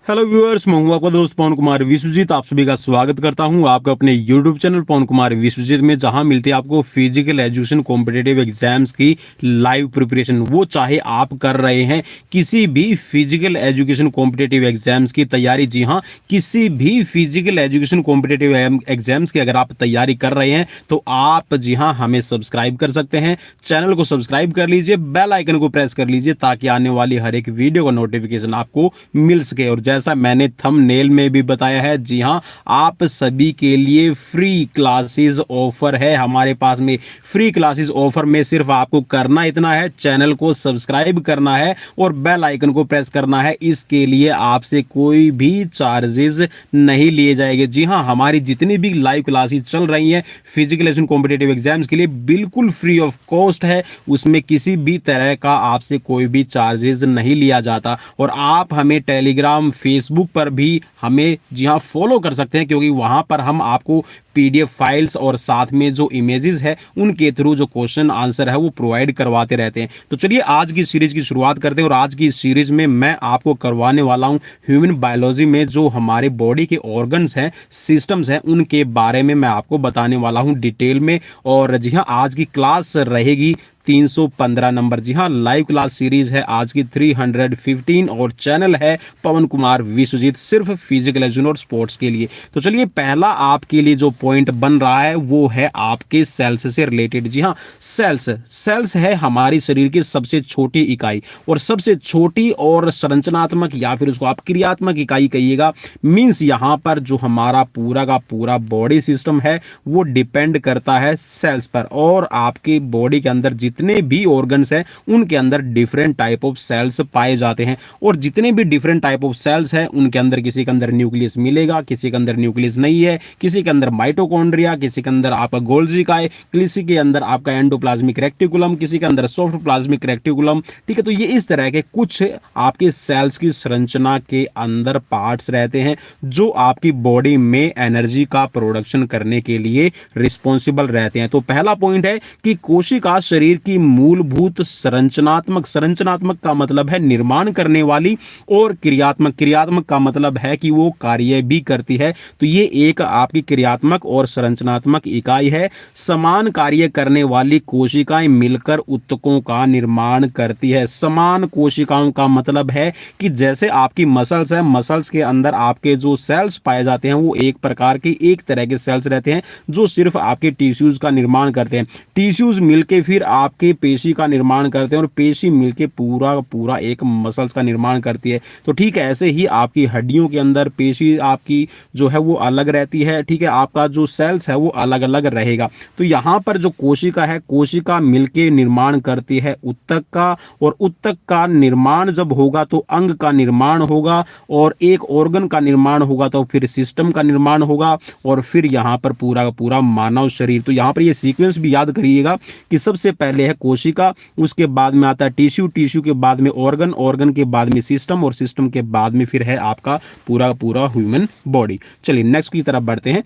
Hello viewers, मैं हूं आपका दोस्त पवन कुमार विश्वजीत। आप सभी का स्वागत करता हूं आपका अपने यूट्यूब चैनल पवन कुमार विश्वजीत में, जहां मिलती है आपको फिजिकल एजुकेशन कॉम्पिटिटिव एग्जाम्स की लाइव प्रिपरेशन। वो चाहे आप कर रहे हैं किसी भी फिजिकल एजुकेशन कॉम्पिटिटिव एग्जाम्स की तैयारी, जी हाँ, किसी भी फिजिकल एजुकेशन कॉम्पिटिटिव एग्जाम्स की अगर आप तैयारी कर रहे हैं तो आप जी हाँ हमें सब्सक्राइब कर सकते हैं। चैनल को सब्सक्राइब कर लीजिए, बेल आइकन को प्रेस कर लीजिए ताकि आने वाली हर एक वीडियो का नोटिफिकेशन आपको मिल सके। और जैसा मैंने थंबनेल में भी बताया है, जी हाँ, आप सभी के लिए फ्री क्लासेस ऑफर है हमारे पास में। फ्री क्लासेस ऑफर में सिर्फ आपको करना इतना है, चैनल को सब्सक्राइब करना है और बेल आइकन को प्रेस करना है। इसके लिए आपसे कोई भी चार्जेस नहीं लिए जाएंगे। जी हाँ, हमारी जितनी भी लाइव क्लासेस चल रही हैं फिजिकल एजुकेशन कॉम्पिटिटिव एग्जाम्स के लिए बिल्कुल फ्री ऑफ कॉस्ट है। उसमें किसी भी तरह का आपसे कोई भी चार्जेस नहीं लिया जाता। और आप हमें टेलीग्राम, फेसबुक पर भी हमें जी हाँ फॉलो कर सकते हैं, क्योंकि वहां पर हम आपको पीडीएफ फाइल्स और साथ में जो इमेजेस है उनके थ्रू जो क्वेश्चन आंसर है वो प्रोवाइड करवाते रहते हैं। तो चलिए आज की सीरीज की शुरुआत करते हैं। और आज की सीरीज में मैं आपको करवाने वाला हूं ह्यूमन बायोलॉजी में जो हमारे बॉडी के ऑर्गन्स हैं, सिस्टम्स हैं, उनके बारे में मैं आपको बताने वाला हूं डिटेल में। और जी हाँ, आज की क्लास रहेगी 315 नंबर। जी हाँ, लाइव क्लास सीरीज है आज की 315 और चैनल है पवन कुमार विश्वजीत, सिर्फ फिजिकल एजुकेशन और स्पोर्ट्स के लिए। तो चलिए, पहला आपके लिए जो पॉइंट बन रहा है वो है आपके सेल्स से रिलेटेड। जी हाँ, सेल्स है हमारी शरीर की सबसे छोटी इकाई और सबसे छोटी और संरचनात्मक या फिर उसको आप क्रियात्मक इकाई कहिएगा। मींस यहां पर जो हमारा पूरा का पूरा बॉडी सिस्टम है वो डिपेंड करता है सेल्स पर। और आपकी बॉडी के अंदर जितने भी ऑर्गन्स हैं उनके अंदर डिफरेंट टाइप ऑफ सेल्स पाए जाते हैं। और जितने भी डिफरेंट टाइप ऑफ सेल्स हैं उनके अंदर किसी के अंदर न्यूक्लियस मिलेगा, किसी के अंदर न्यूक्लियस नहीं है, किसी के अंदर माइटोकॉन्ड्रिया, किसी के अंदर आपका गोल्जी काय, किसी के अंदर आपका एंडोप्लाज्मिक रेक्टिकुलम, किसी के अंदर सॉफ्ट प्लाज्मिक रेक्टिकुलम। ठीक है, तो ये इस तरह के कुछ आपके सेल्स की संरचना के अंदर पार्ट्स रहते हैं जो आपकी बॉडी में एनर्जी का प्रोडक्शन करने के लिए रिस्पॉन्सिबल रहते हैं। तो पहला पॉइंट है कि कोशिका शरीर की मूलभूत संरचनात्मक का मतलब है निर्माण करने वाली, और क्रियात्मक का मतलब है कि वो कार्य भी करती है। तो ये एक आपकी क्रियात्मक और संरचनात्मक इकाई है। समान कार्य करने वाली कोशिकाएं मिलकर ऊतकों का निर्माण करती है। समान कोशिकाओं का मतलब है कि जैसे आपकी मसल्स है, मसल्स के अंदर आपके जो सेल्स पाए जाते हैं वो एक प्रकार के एक तरह के सेल्स रहते हैं जो सिर्फ आपके टिश्यूज का निर्माण करते हैं। टिश्यूज मिलके फिर आपके पेशी का निर्माण करते हैं और पेशी मिलके पूरा एक मसल्स का निर्माण करती है। तो ठीक है, ऐसे ही आपकी हड्डियों के अंदर पेशी आपकी जो है वो अलग रहती है। ठीक है, आपका जो सेल्स है वो अलग अलग रहेगा। तो यहाँ पर जो कोशिका है, कोशिका मिलके निर्माण करती है ऊतक का, और ऊतक का निर्माण जब होगा तो अंग का निर्माण होगा, और एक ऑर्गन का निर्माण होगा तो फिर सिस्टम का निर्माण होगा, और फिर यहाँ पर पूरा का पूरा मानव शरीर। तो यहाँ पर ये सीक्वेंस भी याद करिएगा कि सबसे पहले है कोशिका, उसके बाद में आता है टिश्यू, टिश्यू के बाद में ऑर्गन, ऑर्गन के बाद में सिस्टम, और सिस्टम के बाद में फिर है आपका पूरा पूरा ह्यूमन बॉडी। चलिए नेक्स्ट की तरफ बढ़ते हैं।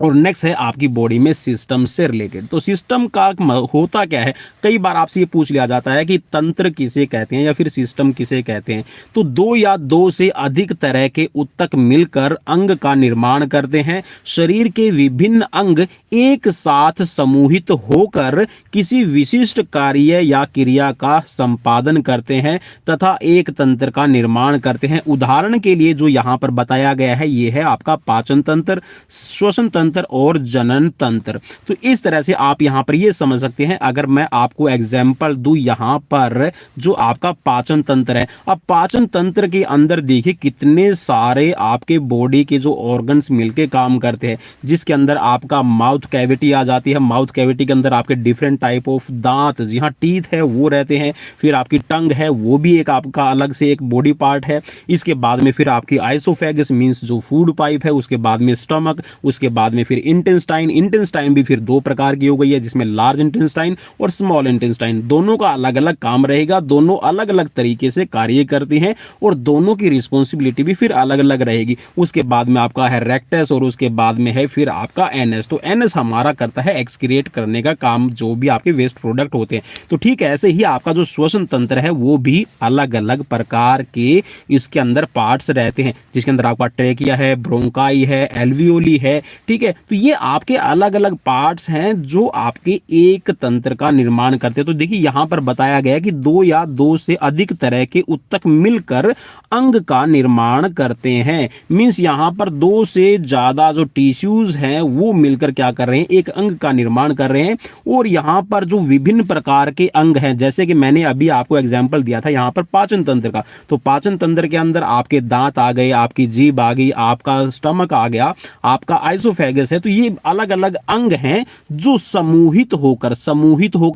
और नेक्स्ट है आपकी बॉडी में सिस्टम से रिलेटेड। तो सिस्टम का होता क्या है, कई बार आपसे ये पूछ लिया जाता है कि तंत्र किसे कहते हैं या फिर सिस्टम किसे कहते हैं। तो दो या दो से अधिक तरह के ऊतक मिलकर अंग का निर्माण करते हैं। शरीर के विभिन्न अंग एक साथ समूहित होकर किसी विशिष्ट कार्य या क्रिया का संपादन करते हैं तथा एक तंत्र का निर्माण करते हैं। उदाहरण के लिए जो यहाँ पर बताया गया है ये है आपका पाचन तंत्र, श्वसन तंत्र और जनन तंत्र। तो इस तरह से आप यहां पर ये समझ सकते हैं। अगर मैं आपको एग्जांपल दूं यहां पर जो आपका पाचन तंत्र है, अब पाचन तंत्र के अंदर देखिए कितने सारे आपके बॉडी के जो ऑर्गन्स मिलके काम करते हैं, जिसके अंदर आपका माउथ कैविटी आ जाती है। माउथ कैविटी के अंदर आपके डिफरेंट टाइप ऑफ दांत, जी हाँ टीथ है, वो रहते हैं। फिर आपकी टंग है, वो भी एक आपका अलग से एक बॉडी पार्ट है। इसके बाद में फिर आपकी आइसोफेगस मींस जो फूड पाइप है, उसके बाद में स्टमक, उसके बाद में फिर इंटेस्टाइन, इंटेस्टाइन भी फिर दो प्रकार की हो गई है, जिसमें लार्ज इंटेस्टाइन और स्मॉल इंटेस्टाइन, दोनों का अलग अलग काम रहेगा, दोनों अलग अलग तरीके से कार्य करती हैं और दोनों की रिस्पॉन्सिबिलिटी भी फिर अलग अलग रहेगी। उसके बाद में आपका है रेक्टस और उसके बाद में है फिर आपका एनएस। तो एनएस हमारा करता है एक्सक्रिएट करने का काम, जो भी आपके वेस्ट प्रोडक्ट होते हैं। तो ठीक है, ऐसे ही आपका जो श्वसन तंत्र है वो भी अलग अलग प्रकार के इसके अंदर पार्ट्स रहते हैं, जिसके अंदर आपका ट्रेकिया है, ब्रोंकाई है, एल्वियोली है। ठीक है, तो ये आपके अलग अलग पार्ट्स हैं जो आपके एक तंत्र का निर्माण करते हैं। तो देखिए यहां पर बताया गया कि दो या दो से अधिक तरह के ऊतक मिलकर अंग का निर्माण करते हैं। मींस यहां पर दो से ज्यादा जो टिश्यूज हैं वो मिलकर क्या कर रहे हैं, एक अंग का निर्माण कर रहे हैं। और यहां पर जो विभिन्न प्रकार के अंग हैं, जैसे कि मैंने अभी आपको एग्जांपल दिया था यहां पर पाचन तंत्र का, तो पाचन तंत्र के अंदर आपके दांत आ गए, आपकी जीभ आ गई, आपका स्टमक आ गया, आपका आइसोफेगस है। तो ये अलग अलग अंग हैं जो समूहित होकर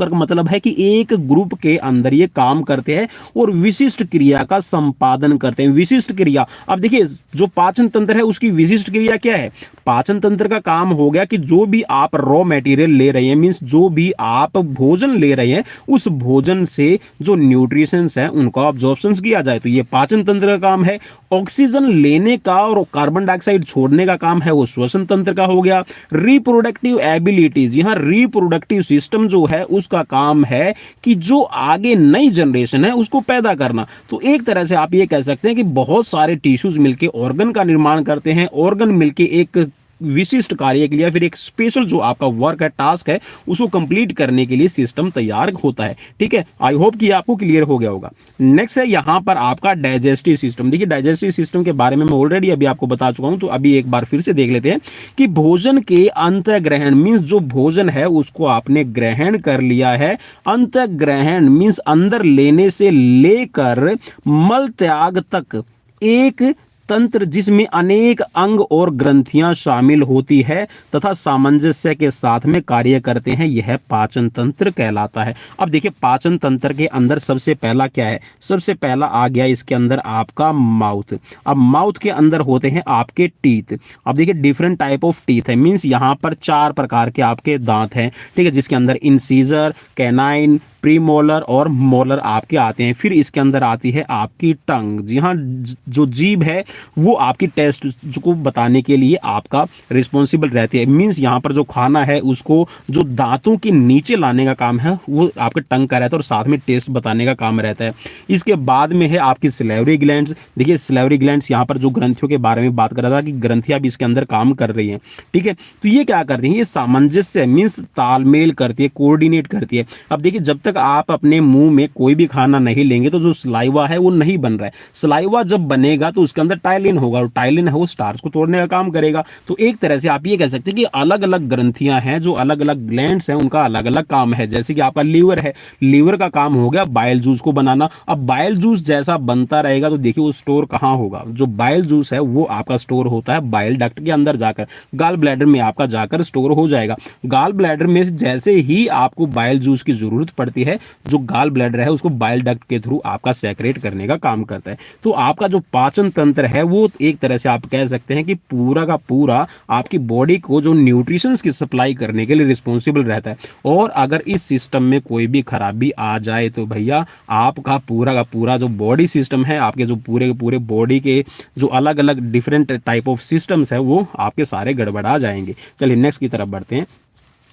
का मतलब है कि एक ग्रुप के अंदर ये काम करते हैं और विशिष्ट क्रिया का संपादन करते हैं। विशिष्ट क्रिया, अब देखिए जो पाचन तंत्र है उसकी विशिष्ट क्रिया क्या है। पाचन तंत्र का काम हो गया कि जो भी आप रॉ मटेरियल ले रहे हैं, मींस जो भी आप भोजन ले रहे हैं, उस भोजन से जो न्यूट्रिशंस है उनको अब्जॉर्प्शन किया जाए, तो ये पाचन तंत्र का काम है। ऑक्सीजन लेने का और कार्बन डाइऑक्साइड छोड़ने का काम है वो श्वसन तंत्र का हो गया। रिप्रोडक्टिव एबिलिटीज, यहां रिप्रोडक्टिव सिस्टम जो है उसका काम है कि जो आगे नई जनरेशन है उसको पैदा करना। तो एक तरह से आप ये कह सकते हैं कि बहुत सारे टिश्यूज मिलके ऑर्गन का निर्माण करते हैं, ऑर्गन मिलके एक विशिष्ट कार्य के लिए, फिर एक स्पेशल जो आपका वर्क है, टास्क है, उसको कंप्लीट करने के लिए सिस्टम तैयार होता है। ठीक है, आई होप कि आपको क्लियर हो गया होगा। नेक्स्ट है यहां पर आपका डाइजेस्टिव सिस्टम। देखिए डाइजेस्टिव सिस्टम के बारे में मैं ऑलरेडी अभी आपको बता चुका हूं, तो अभी एक बार फिर से देख लेते हैं कि भोजन के अंतःग्रहण मींस जो भोजन है उसको आपने ग्रहण कर लिया है। अंतःग्रहण मींस अंदर लेने से लेकर मल त्याग तक एक तंत्र जिसमें अनेक अंग और ग्रंथियां शामिल होती है तथा सामंजस्य के साथ में कार्य करते हैं, यह पाचन तंत्र कहलाता है। अब देखिए पाचन तंत्र के अंदर सबसे पहला क्या है, सबसे पहला आ गया इसके अंदर आपका माउथ। अब माउथ के अंदर होते हैं आपके टीथ। अब देखिए डिफरेंट टाइप ऑफ टीथ है, मींस यहां पर चार प्रकार के आपके दांत हैं। ठीक है, जिसके अंदर इंसीजर, कैनाइन, प्रीमोलर और मोलर आपके आते हैं। फिर इसके अंदर आती है आपकी टंग। जी हाँ, जो जीभ है वो आपकी टेस्ट को बताने के लिए आपका रिस्पॉन्सिबल रहती है। मींस यहाँ पर जो खाना है उसको जो दांतों के नीचे लाने का काम है वो आपके टंग का रहता है और साथ में टेस्ट बताने का काम रहता है। इसके बाद में है आपकी सिलेवरी ग्लैंड्स। देखिए सिलेवरी ग्लैंड्स यहाँ पर जो ग्रंथियों के बारे में बात कर रहा था कि ग्रंथियां भी इसके अंदर काम कर रही हैं। ठीक है, तो ये क्या करती हैं, ये सामंजस्य मींस तालमेल करती है, कोऑर्डिनेट करती है। अब देखिए जब तक आप अपने मुंह में कोई भी खाना नहीं लेंगे तो जो सलाइवा है वो नहीं बन रहा है। सलाइवा जब बनेगा तो उसके अंदर टाइलिन होगा और टाइलिन है वो स्टार्च को तोड़ने का काम करेगा। तो एक तरह से आप ये कह सकते हैं कि अलग अलग ग्रंथियां हैं, जो अलग अलग ग्लैंड्स हैं, उनका अलग अलग काम है। जैसे कि आपका लीवर है, लीवर का काम हो गया बाइल जूस को बनाना। अब बाइल जूस जैसा बनता रहेगा तो देखिए वो स्टोर कहां होगा, जो बाइल जूस है वो आपका स्टोर होता है बाइल डक्ट के अंदर जाकर, गाल ब्लैडर में आपका जाकर स्टोर हो जाएगा। गाल ब्लैडर में जैसे ही आपको बाइल जूस की जरूरत पड़ती है, जो गाल ब्लैडर है उसको बाइल डक्ट के थ्रू आपका सेक्रेट करने का काम करता है। तो आपका जो पाचन तंत्र है वो एक तरह से आप कह सकते हैं कि पूरा का पूरा आपकी बॉडी को जो न्यूट्रिशंस की सप्लाई करने के लिए रिस्पॉन्सिबल रहता है। और अगर इस सिस्टम में कोई भी खराबी आ जाए तो भैया आपका पूरा का पूरा जो बॉडी सिस्टम है, आपके जो पूरे के पूरे बॉडी के जो अलग अलग डिफरेंट टाइप ऑफ सिस्टम्स है वो आपके सारे गड़बड़ा जाएंगे। चलिए नेक्स्ट की तरफ बढ़ते हैं।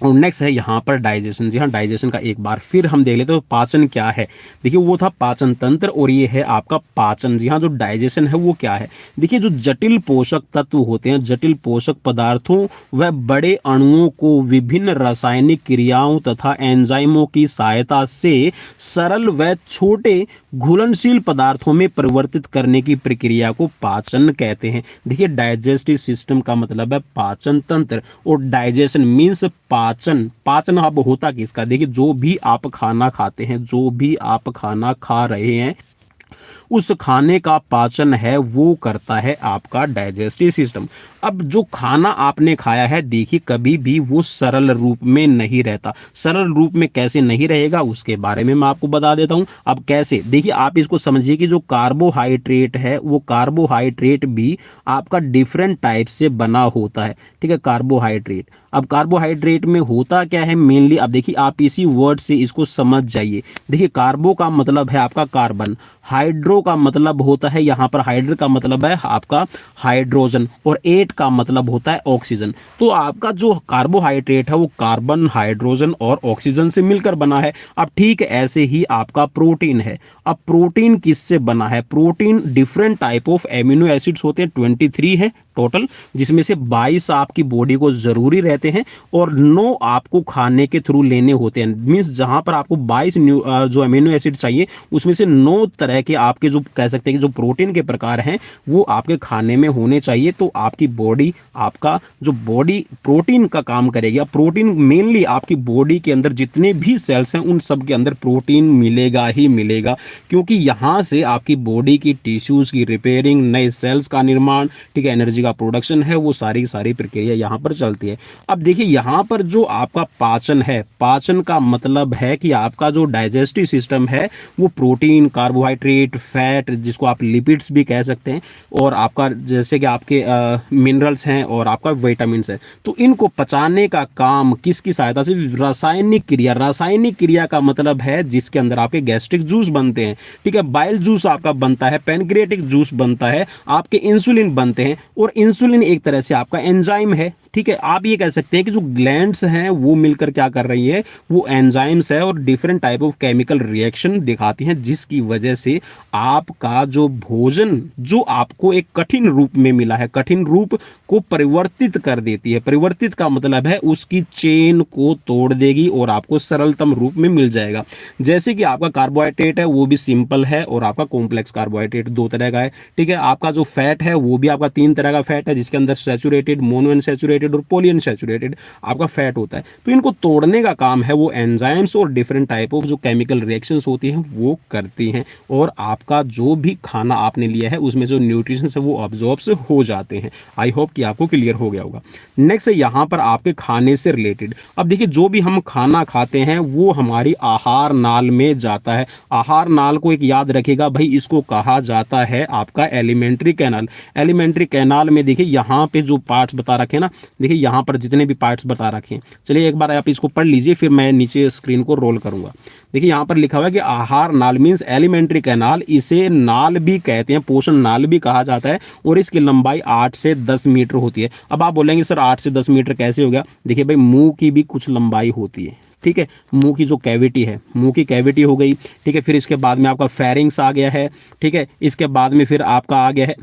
और नेक्स्ट है यहाँ पर डाइजेशन। जी हाँ, डाइजेशन का एक बार फिर हम देख लेते हैं। तो पाचन क्या है, देखिए वो था पाचन तंत्र और ये है आपका पाचन। जी हाँ, जो डाइजेशन है वो क्या है, देखिए जो जटिल पोषक तत्व होते हैं, जटिल पोषक पदार्थों व बड़े अणुओं को विभिन्न रासायनिक क्रियाओं तथा एंजाइमों की सहायता से सरल व छोटे घुलनशील पदार्थों में परिवर्तित करने की प्रक्रिया को पाचन कहते हैं। देखिए डाइजेस्टिव सिस्टम का मतलब है पाचन तंत्र और डाइजेशन मीन्स पाचन। पाचन अब होता किसका, देखिए जो भी आप खाना खाते हैं, जो भी आप खाना खा रहे हैं उस खाने का पाचन है वो करता है आपका डाइजेस्टिव सिस्टम। अब जो खाना आपने खाया है देखिए कभी भी वो सरल रूप में नहीं रहता। सरल रूप में कैसे नहीं रहेगा उसके बारे में मैं आपको बता देता हूं। अब कैसे, देखिए आप इसको समझिए कि जो कार्बोहाइड्रेट है वो कार्बोहाइड्रेट भी आपका डिफरेंट टाइप से बना होता है। ठीक है, कार्बोहाइड्रेट। अब कार्बोहाइड्रेट में होता क्या है मेनली, अब देखिए आप इसी वर्ड से इसको समझ जाइए। देखिए कार्बो का मतलब है आपका कार्बन, हाइड्रो का मतलब होता है यहाँ पर हाइड्रो का मतलब है आपका हाइड्रोजन, और एट का मतलब होता है ऑक्सीजन। तो आपका जो कार्बोहाइड्रेट है वो कार्बन, हाइड्रोजन और ऑक्सीजन से मिलकर बना है। अब ठीक ऐसे ही आपका प्रोटीन है। अब प्रोटीन किससे बना है? Protein different type of amino acids होते हैं, 23 है टोटल, जिसमें से 22 आपकी बॉडी को जरूरी रहते हैं और 9 आपको खाने के थ्रू लेने होते हैं। मींस जहां पर आपको 22 जो अमीनो एसिड चाहिए उसमें से 9 तरह के आपके जो कह सकते हैं कि जो प्रोटीन के प्रकार हैं वो आपके खाने में होने चाहिए। तो आपकी बॉडी, आपका जो बॉडी प्रोटीन का काम करेगी। अब प्रोटीन मेनली आपकी बॉडी के अंदर जितने भी सेल्स हैं उन सब के अंदर प्रोटीन मिलेगा ही मिलेगा, क्योंकि यहाँ से आपकी बॉडी की टिश्यूज की रिपेयरिंग, नए सेल्स का निर्माण, ठीक है, एनर्जी का प्रोडक्शन है, वो सारी सारी प्रक्रिया यहाँ पर चलती है। अब देखिए यहाँ पर जो आपका पाचन है, पाचन का मतलब है कि आपका जो डाइजेस्टिव सिस्टम है वो प्रोटीन, कार्बोहाइड्रेट, फैट, जिसको आप लिपिड्स भी कह सकते हैं, और आपका जैसे कि आपके मिनरल्स हैं और आपका विटामिन्स है, तो इनको पचाने का काम किसकी सहायता से? रासायनिक क्रिया। रासायनिक क्रिया का मतलब है जिसके अंदर आपके गैस्ट्रिक जूस बनते हैं, ठीक है, बाइल जूस आपका बनता है, पैनक्रियाटिक जूस बनता है, आपके इंसुलिन बनते हैं, और इंसुलिन एक तरह से आपका एंजाइम है। ठीक है, आप ये कह सकते हैं कि जो ग्लैंड्स हैं वो मिलकर क्या कर रही है, वो एंजाइम्स है और different type of chemical reaction दिखाती हैं, जिसकी वजह से आपका जो भोजन जो आपको एक कठिन रूप में मिला है, कठिन रूप को परिवर्तित कर देती है। परिवर्तित का मतलब है उसकी चेन को तोड़ देगी और आपको सरलतम रूप में मिल जाएगा। जैसे कि आपका कार्बोहाइड्रेट है वो भी सिंपल है और आपका कॉम्प्लेक्स कार्बोहाइड्रेट 2 तरह का है। ठीक है, आपका जो फैट है वो भी आपका 3 तरह का फैट है, जिसके अंदर सैचुरेटेड, मोनो अनसैचुरेटेड और पॉलीअनसैचुरेटेड आपका फैट होता है। तो इनको तोड़ने का काम है वो एंजाइम्स और डिफरेंट टाइप ऑफ जो केमिकल रिएक्शंस होती हैं वो करती हैं, और आपका जो भी खाना आपने लिया है उसमें जो न्यूट्रिशंस है वो अब्जॉर्ब हो जाते हैं। आई होप कि आपको क्लियर हो गया होगा। नेक्स्ट है यहाँ पर आपके खाने से रिलेटेड। अब देखिए जो भी हम खाना खाते हैं वो हमारी आहार नाल में जाता है। आहार नाल को एक याद रखिएगा भाई, इसको कहा जाता है आपका एलिमेंट्री कैनाल। एलिमेंट्री कैनाल में देखिए यहाँ पे जो पार्ट्स बता रखे ना, देखिए यहाँ पर जितने भी पार्ट्स बता रखे हैं, चलिए एक बार आप इसको पढ़ लीजिए, फिर मैं नीचे स्क्रीन को रोल करूंगा। देखिए यहाँ पर लिखा हुआ है कि आहार नाल मीन्स एलिमेंट्री कैनाल, इसे नाल भी कहते हैं, पोषण नाल भी कहा जाता है, और इसकी लंबाई 8 से 10 मीटर होती है। अब आप बोलेंगे सर 8 से 10 मीटर कैसे हो गया? देखिए भाई मुंह की भी कुछ लंबाई होती है, ठीक है, मुंह की जो कैविटी है, मुंह की कैविटी हो गई, ठीक है, फिर इसके बाद में आपका फेरिंग्स आ गया है, ठीक है, इसके बाद में फिर आपका आ गया है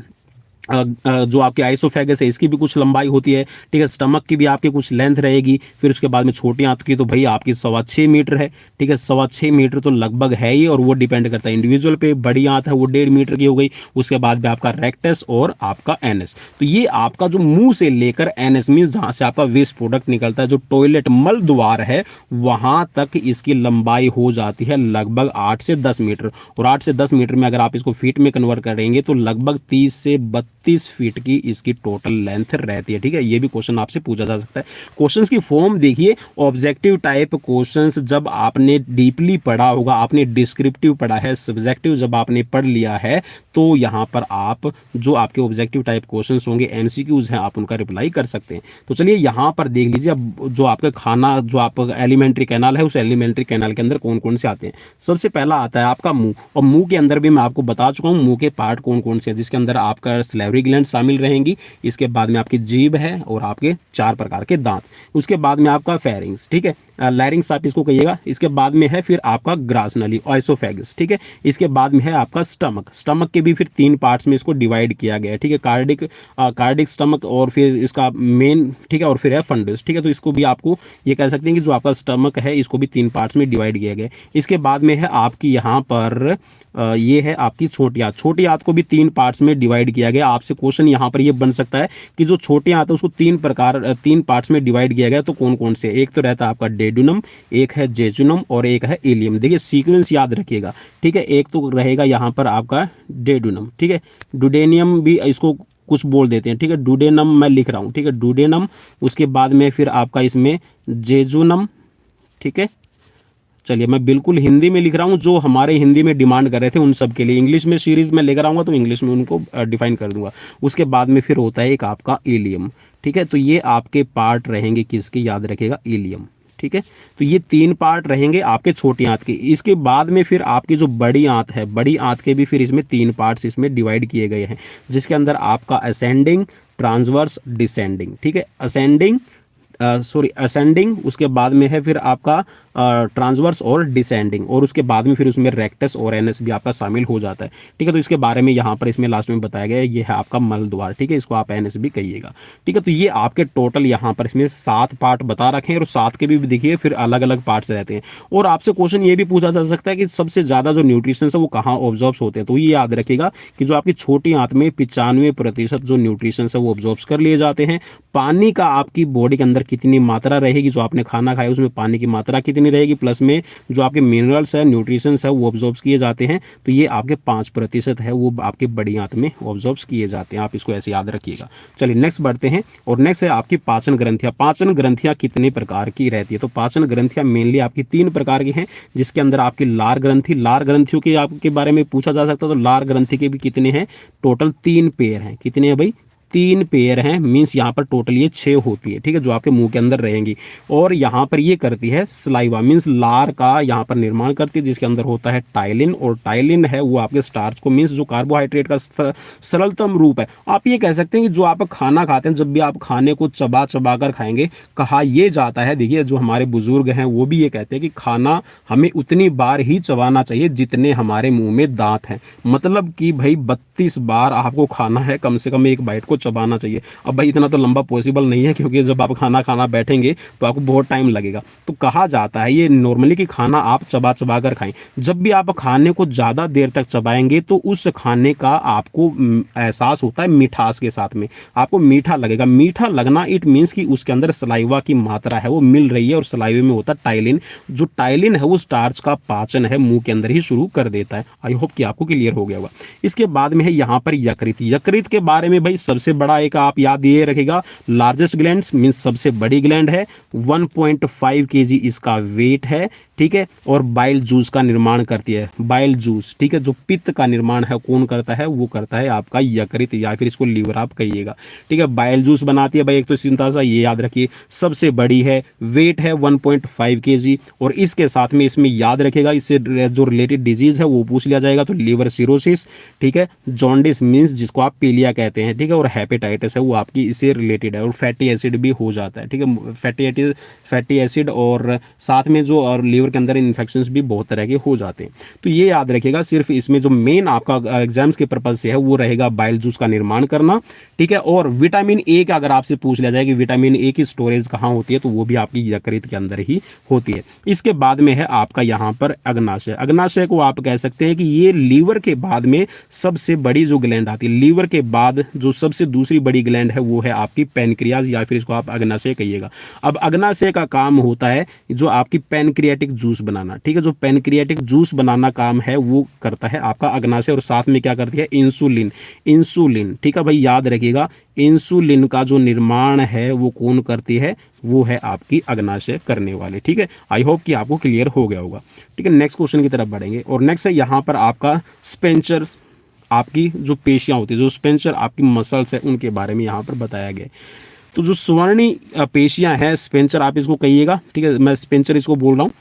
जो आपके आइसोफेगस है, इसकी भी कुछ लंबाई होती है, ठीक है, स्टमक की भी आपकी कुछ लेंथ रहेगी, फिर उसके बाद में छोटी आंत की तो भाई आपकी 6.25 मीटर है, ठीक है, 6.25 मीटर तो लगभग है ही, और वो डिपेंड करता है इंडिविजुअल पे। बड़ी आंत है वो 1.5 मीटर की हो गई, उसके बाद में आपका रेक्टस और आपका एनएस। तो ये आपका जो मुंह से लेकर एनएस मीन जहाँ से आपका वेस्ट प्रोडक्ट निकलता है, जो टॉयलेट मल द्वार है, वहाँ तक इसकी लंबाई हो जाती है लगभग 8 से 10 मीटर, और 8 से 10 मीटर में अगर आप इसको फीट में कन्वर्ट करेंगे तो लगभग 30 से 32 फीट की इसकी टोटल लेंथ रहती है। ठीक है, ये भी क्वेश्चन आपसे पूछा जा सकता है। क्वेश्चंस की फॉर्म देखिए, ऑब्जेक्टिव टाइप क्वेश्चंस जब आपने डीपली पढ़ा होगा, आपने डिस्क्रिप्टिव पढ़ा है, सब्जेक्टिव जब आपने पढ़ लिया है, तो यहाँ पर आप जो आपके ऑब्जेक्टिव टाइप क्वेश्चंस होंगे, एमसीक्यूज हैं, आप उनका रिप्लाई कर सकते हैं। तो चलिए यहाँ पर देख लीजिए, अब जो आपका खाना, जो आपका एलिमेंट्री कैनाल है, उस एलिमेंट्री कैनाल के अंदर कौन कौन से आते हैं। सबसे पहला आता है आपका मुंह, और मुंह के अंदर भी मैं आपको बता चुका हूँ मुंह के पार्ट कौन कौन से हैं, जिसके अंदर आपका सैलिवरी ग्लैंड शामिल रहेंगी, इसके बाद में आपकी जीभ है और आपके 4 प्रकार के दांत, उसके बाद में आपका फेरिंग्स, ठीक है, लैरिंग्स आप इसको कहिएगा, इसके बाद में है फिर आपका ग्रास नली, आइसोफेगस, ठीक है, इसके बाद में है आपका स्टमक। स्टमक के भी फिर 3 पार्ट्स में इसको डिवाइड किया गया है, ठीक है, कार्डिक स्टमक, और फिर इसका मेन, ठीक है, और फिर है फंडस, ठीक है। तो इसको भी आपको ये कह सकते हैं कि जो आपका स्टमक है इसको भी 3 पार्ट्स में डिवाइड किया गया है। इसके बाद में है आपकी यहाँ पर ये है आपकी छोटी आंत। छोटी आंत को भी 3 पार्ट्स में डिवाइड किया गया। आप आपसे क्वेश्चन यहाँ पर ये बन सकता है कि जो छोटे आंत है उसको तीन पार्ट्स में डिवाइड किया गया, तो कौन कौन से? एक तो रहता है आपका डेडुनम, एक है जेजुनम और एक है इलियम। देखिए सीक्वेंस याद रखिएगा, ठीक है। एक तो रहेगा यहाँ पर आपका डेडुनम, ठीक है। डुडेनियम भी इसको कुछ बोल देते हैं, ठीक है। डुडेनम मैं लिख रहा हूँ, ठीक है, डुडेनम। उसके बाद में फिर आपका इसमें जेजुनम, ठीक है। चलिए मैं बिल्कुल हिंदी में लिख रहा हूँ, जो हमारे हिंदी में डिमांड कर रहे थे उन सब के लिए। इंग्लिश में सीरीज में लेकर आऊँगा तो इंग्लिश में उनको डिफाइन कर दूंगा। उसके बाद में फिर होता है एक आपका इलियम, ठीक है। तो ये आपके पार्ट रहेंगे किसके, याद रखेगा, इलियम, ठीक है। तो ये 3 पार्ट रहेंगे आपके छोटी आंत के। इसके बाद में फिर आपकी जो बड़ी आंत है, बड़ी आंत के भी फिर इसमें 3 पार्ट्स इसमें डिवाइड किए गए हैं, जिसके अंदर आपका असेंडिंग, ट्रांसवर्स, डिसेंडिंग, ठीक है। असेंडिंग, उसके बाद में है फिर आपका ट्रांसवर्स और डिसेंडिंग, और उसके बाद में फिर उसमें रेक्टस और एनस भी आपका शामिल हो जाता है, ठीक है। तो इसके बारे में यहाँ पर इसमें लास्ट में बताया गया है, ये है आपका मल द्वार, ठीक है। इसको आप एनस भी कहिएगा, ठीक है। तो ये आपके टोटल यहाँ पर इसमें 7 पार्ट बता रखे हैं, और 7 के भी देखिए फिर अलग अलग पार्ट्स रहते हैं। और आपसे क्वेश्चन ये भी पूछा जा सकता है कि सबसे ज़्यादा जो न्यूट्रिशन है वो कहाँ ऑब्जॉर्व होते हैं। तो ये याद रखिएगा कि जो आपकी छोटी आंत में 95% जो न्यूट्रिशन है वो ऑब्जॉर्व कर लिए जाते हैं। पानी का आपकी बॉडी के अंदर कितनी मात्रा रहेगी, जो आपने खाना खाया उसमें पानी की मात्रा कितनी रहेगी, प्लस में जो आपके मिनरल्स है, न्यूट्रिशंस है वो ऑब्जॉर्ब किए जाते हैं। तो ये आपके 5% है वो आपके बड़ी आंत में ऑब्जॉर्ब किए जाते हैं। आप इसको ऐसे याद रखिएगा। चलिए नेक्स्ट बढ़ते हैं, और नेक्स्ट है आपकी पाचन ग्रंथियां। पाचन ग्रंथियां कितने प्रकार की रहती है? तो पाचन ग्रंथियां मेनली आपकी 3 प्रकार की हैं, जिसके अंदर आपकी लार ग्रंथि, लार ग्रंथियों के आपके बारे में पूछा जा सकता है। तो लार ग्रंथि के भी कितने हैं? टोटल 3 पेयर हैं। कितने हैं भाई? 3 पेयर हैं, मीन्स यहाँ पर टोटल ये 6 होती है, ठीक है, जो आपके मुंह के अंदर रहेंगी। और यहाँ पर ये करती है सलाइवा, मीन्स लार का यहाँ पर निर्माण करती है, जिसके अंदर होता है टाइलिन, और टाइलिन है वो आपके स्टार्च को, मीन्स जो कार्बोहाइड्रेट का सरलतम रूप है। आप ये कह सकते हैं कि जो आप खाना खाते हैं, जब भी आप खाने को चबा चबा कर खाएंगे, कहा यह जाता है, देखिए जो हमारे बुजुर्ग हैं वो भी ये कहते हैं कि खाना हमें उतनी बार ही चबाना चाहिए जितने हमारे मुंह में दांत हैं। मतलब कि भाई 32 बार आपको खाना है, कम से कम एक बाइट को चबाना चाहिए। अब भाई इतना तो लंबा पॉसिबल नहीं है, क्योंकि जब आप खाना बैठेंगे तो आपको बहुत टाइम लगेगा। तो कहा जाता है ये नॉर्मली कि खाना आप चबा चबा कर खाएं। जब भी आप खाने को ज़्यादा देर तक चबाएंगे तो उस खाने का आपको एहसास होता है मिठास के साथ में, आपको मीठा लगेगा। मीठा लगना इट मीन्स कि उसके अंदर सलाइवा की मात्रा है वो मिल रही है, और सलाइवे में होता है टाइलिन। जो टाइलिन है वो स्टार्च का पाचन है मुंह के अंदर ही शुरू कर देता है। आई होप कि आपको क्लियर हो गया होगा। इसके बाद में है यहाँ पर यकृत। यकृत के बारे में भाई सबसे बड़ा एक आप याद ये रखेगा, लार्जेस्ट ग्लैंड मींस सबसे बड़ी ग्लैंड है, 1.5 kg इसका वेट है, ठीक है। और बाइल जूस का निर्माण करती है, बाइल जूस, ठीक है। जो पित्त का निर्माण है कौन करता है? वो करता है आपका यकृत, या फिर इसको लीवर आप कहिएगा, ठीक है। बाइल जूस बनाती है भाई एक तो सिंता सा, ये याद रखिए, सबसे बड़ी है, वेट है 1.5 kg। और इसके साथ में इसमें याद रखेगा, इससे जो रिलेटेड डिजीज है वो पूछ लिया जाएगा। तो लीवर सिरोसिस, ठीक है, जॉन्डिस मींस जिसको आप पीलिया कहते हैं, ठीक है, और हेपेटाइटिस है वो आपकी इससे रिलेटेड है, और फैटी एसिड भी हो जाता है, ठीक है। फैटी एसिड और साथ में जो और लीवर के अंदर इन्फेक्शंस भी बहुत तरह के हो जाते हैं। तो ये याद रखिएगा। सिर्फ इसमें जो मेन आपका एग्जाम्स के पर्पज से है वो रहेगा बाइल जूस का निर्माण करना, ठीक है। और विटामिन ए का अगर आपसे पूछ लिया जाए कि विटामिन ए की स्टोरेज कहाँ होती है, तो वो भी आपकी यकृत के अंदर ही होती है। इसके बाद में है आपका यहाँ पर अग्नाशय। अग्नाशय को आप कह सकते हैं कि ये लीवर के बाद में सबसे बड़ी जो ग्लैंड आती है, लीवर के बाद जो सबसे दूसरी बड़ी ग्लैंड है वो है आपकी पैनक्रियाज, या फिर इसको आप अग्नाशय कहिएगा। अब अग्नाशय का काम होता है जो आपकी पैनक्रियाटिक जूस बनाना, ठीक है। जो पैनक्रियाटिक जूस बनाना काम है वो करता है आपका अग्नाशय, और साथ में क्या करती है? इंसुलिन, इंसुलिन, ठीक है भाई, याद रखिएगा। इंसुलिन का जो निर्माण है वो कौन करती है? वो है आपकी अग्नाशय करने वाले, ठीक है। आई होप कि आपको क्लियर हो गया होगा, ठीक है। नेक्स्ट क्वेश्चन की तरफ बढ़ेंगे, और नेक्स्ट है यहाँ पर आपका स्पेंचर, आपकी जो पेशियां होती है, जो स्पेंचर आपकी मसल्स है उनके बारे में यहाँ पर बताया गया है। तो जो स्वर्णी पेशियां हैं, स्पेंचर आप इसको कहिएगा, ठीक है, मैं स्पेंचर इसको बोल रहा हूँ।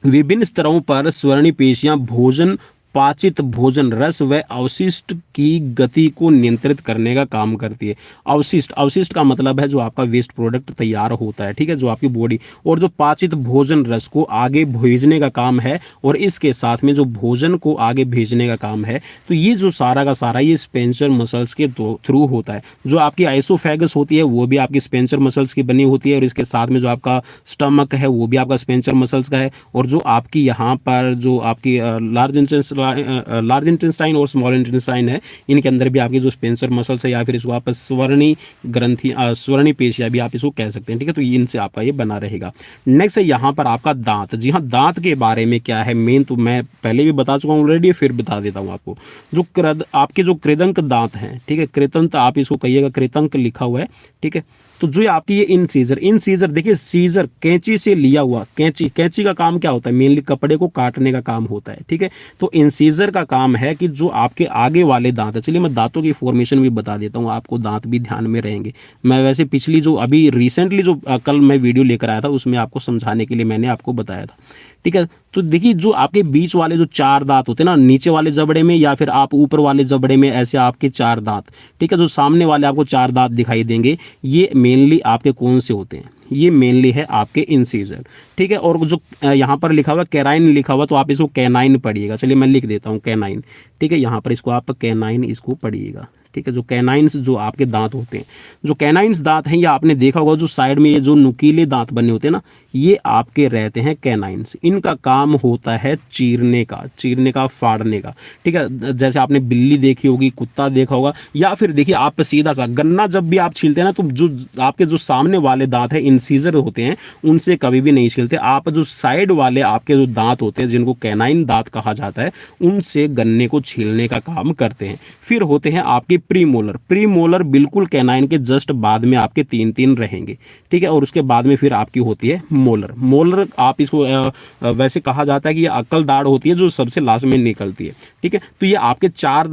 विभिन्न स्तरों पर स्वर्णी पेशियां भोजन, पाचित भोजन, रस व अवशिष्ट की गति को नियंत्रित करने का काम करती है। अवशिष्ट, अवशिष्ट का मतलब है जो आपका वेस्ट प्रोडक्ट तैयार होता है, ठीक है, जो आपकी बॉडी, और जो पाचित भोजन रस को आगे भेजने का काम है, और इसके साथ में जो भोजन को आगे भेजने का काम है। तो ये जो सारा का सारा ये स्पेंसर मसल्स के थ्रू होता है। जो आपकी आइसोफेगस होती है वो भी आपकी स्पेंसर मसल्स की बनी होती है, और इसके साथ में जो आपका स्टमक है वो भी आपका स्पेंसर मसल्स का है। और जो आपकी यहाँ पर जो आपकी लार्ज इंटेस्टाइन लार्ज इंटेस्टाइन और स्मॉल इंटेस्टाइन है, इनके अंदर भी आपकी जो स्पेंसर मसल्स है या फिर इसको आप स्वर्णी ग्रंथि स्वर्णी पेशियाँ भी आप इसको कह सकते हैं, ठीक है। तो इनसे आपका ये बना रहेगा। नेक्स्ट है यहाँ पर आपका दांत। जी हाँ, दांत के बारे में क्या है मेन, तो मैं पहले भी बता चुका हूँ ऑलरेडी, फिर बता देता हूँ आपको। जो आपके जो कृदंत दांत हैं, ठीक है, कृतंत आप इसको कहिएगा, कृतंक लिखा हुआ है, ठीक है। तो जो आपकी ये इन सीजर देखिए, सीजर कैंची से लिया हुआ, कैंची का काम क्या होता है, मेनली कपड़े को काटने का काम होता है, ठीक है। तो इंसीजर का काम है कि जो आपके आगे वाले दांत है, चलिए मैं दांतों की फॉर्मेशन भी बता देता हूँ आपको, दांत भी ध्यान में रहेंगे। मैं वैसे पिछली जो अभी रिसेंटली जो कल मैं वीडियो लेकर आया था उसमें आपको समझाने के लिए मैंने आपको बताया था, ठीक है। तो देखिए जो आपके बीच वाले जो 4 दांत होते हैं ना, नीचे वाले जबड़े में या फिर आप ऊपर वाले जबड़े में, ऐसे आपके 4 दांत, ठीक है। जो सामने वाले आपको 4 दांत दिखाई देंगे, ये मेनली आपके कौन से होते हैं, ये मेनली है आपके इंसीजर, ठीक है। और जो यहाँ पर लिखा हुआ कैनाइन लिखा हुआ, तो आप इसको कैनाइन पढ़िएगा। चलिए मैं लिख देता हूँ कैनाइन, ठीक है। यहाँ पर इसको आप कैनाइन इसको पढ़िएगा, ठीक है। जो कैनाइन्स जो आपके दांत होते हैं, जो कैनाइन्स दांत हैं, ये आपने देखा होगा जो साइड में ये जो नुकीले दांत बने होते हैं ना, ये आपके रहते हैं कैनाइन्स। इनका काम होता है चीरने का, फाड़ने का, ठीक है। जैसे आपने बिल्ली देखी होगी, कुत्ता देखा होगा, या फिर देखिए आप सीधा सा गन्ना जब भी आप छीलते हैं ना, तो जो आपके जो सामने वाले दांत हैं, इंसीजर होते हैं, उनसे कभी भी नहीं छीलते आप। जो साइड वाले आपके जो दांत होते हैं, जिनको कैनाइन दांत कहा जाता है, उनसे गन्ने को छीलने का काम करते हैं। फिर होते हैं आपके प्रीमोलर बिल्कुल कैनाइन के जस्ट बाद में आपके 3 रहेंगे, ठीक है। और उसके बाद में फिर आपकी होती है मोलर आप इसको वैसे कहा जाता है कि ये अक्ल दाढ़ होती है जो सबसे लास्ट में निकलती है, ठीक है। तो ये आपके 4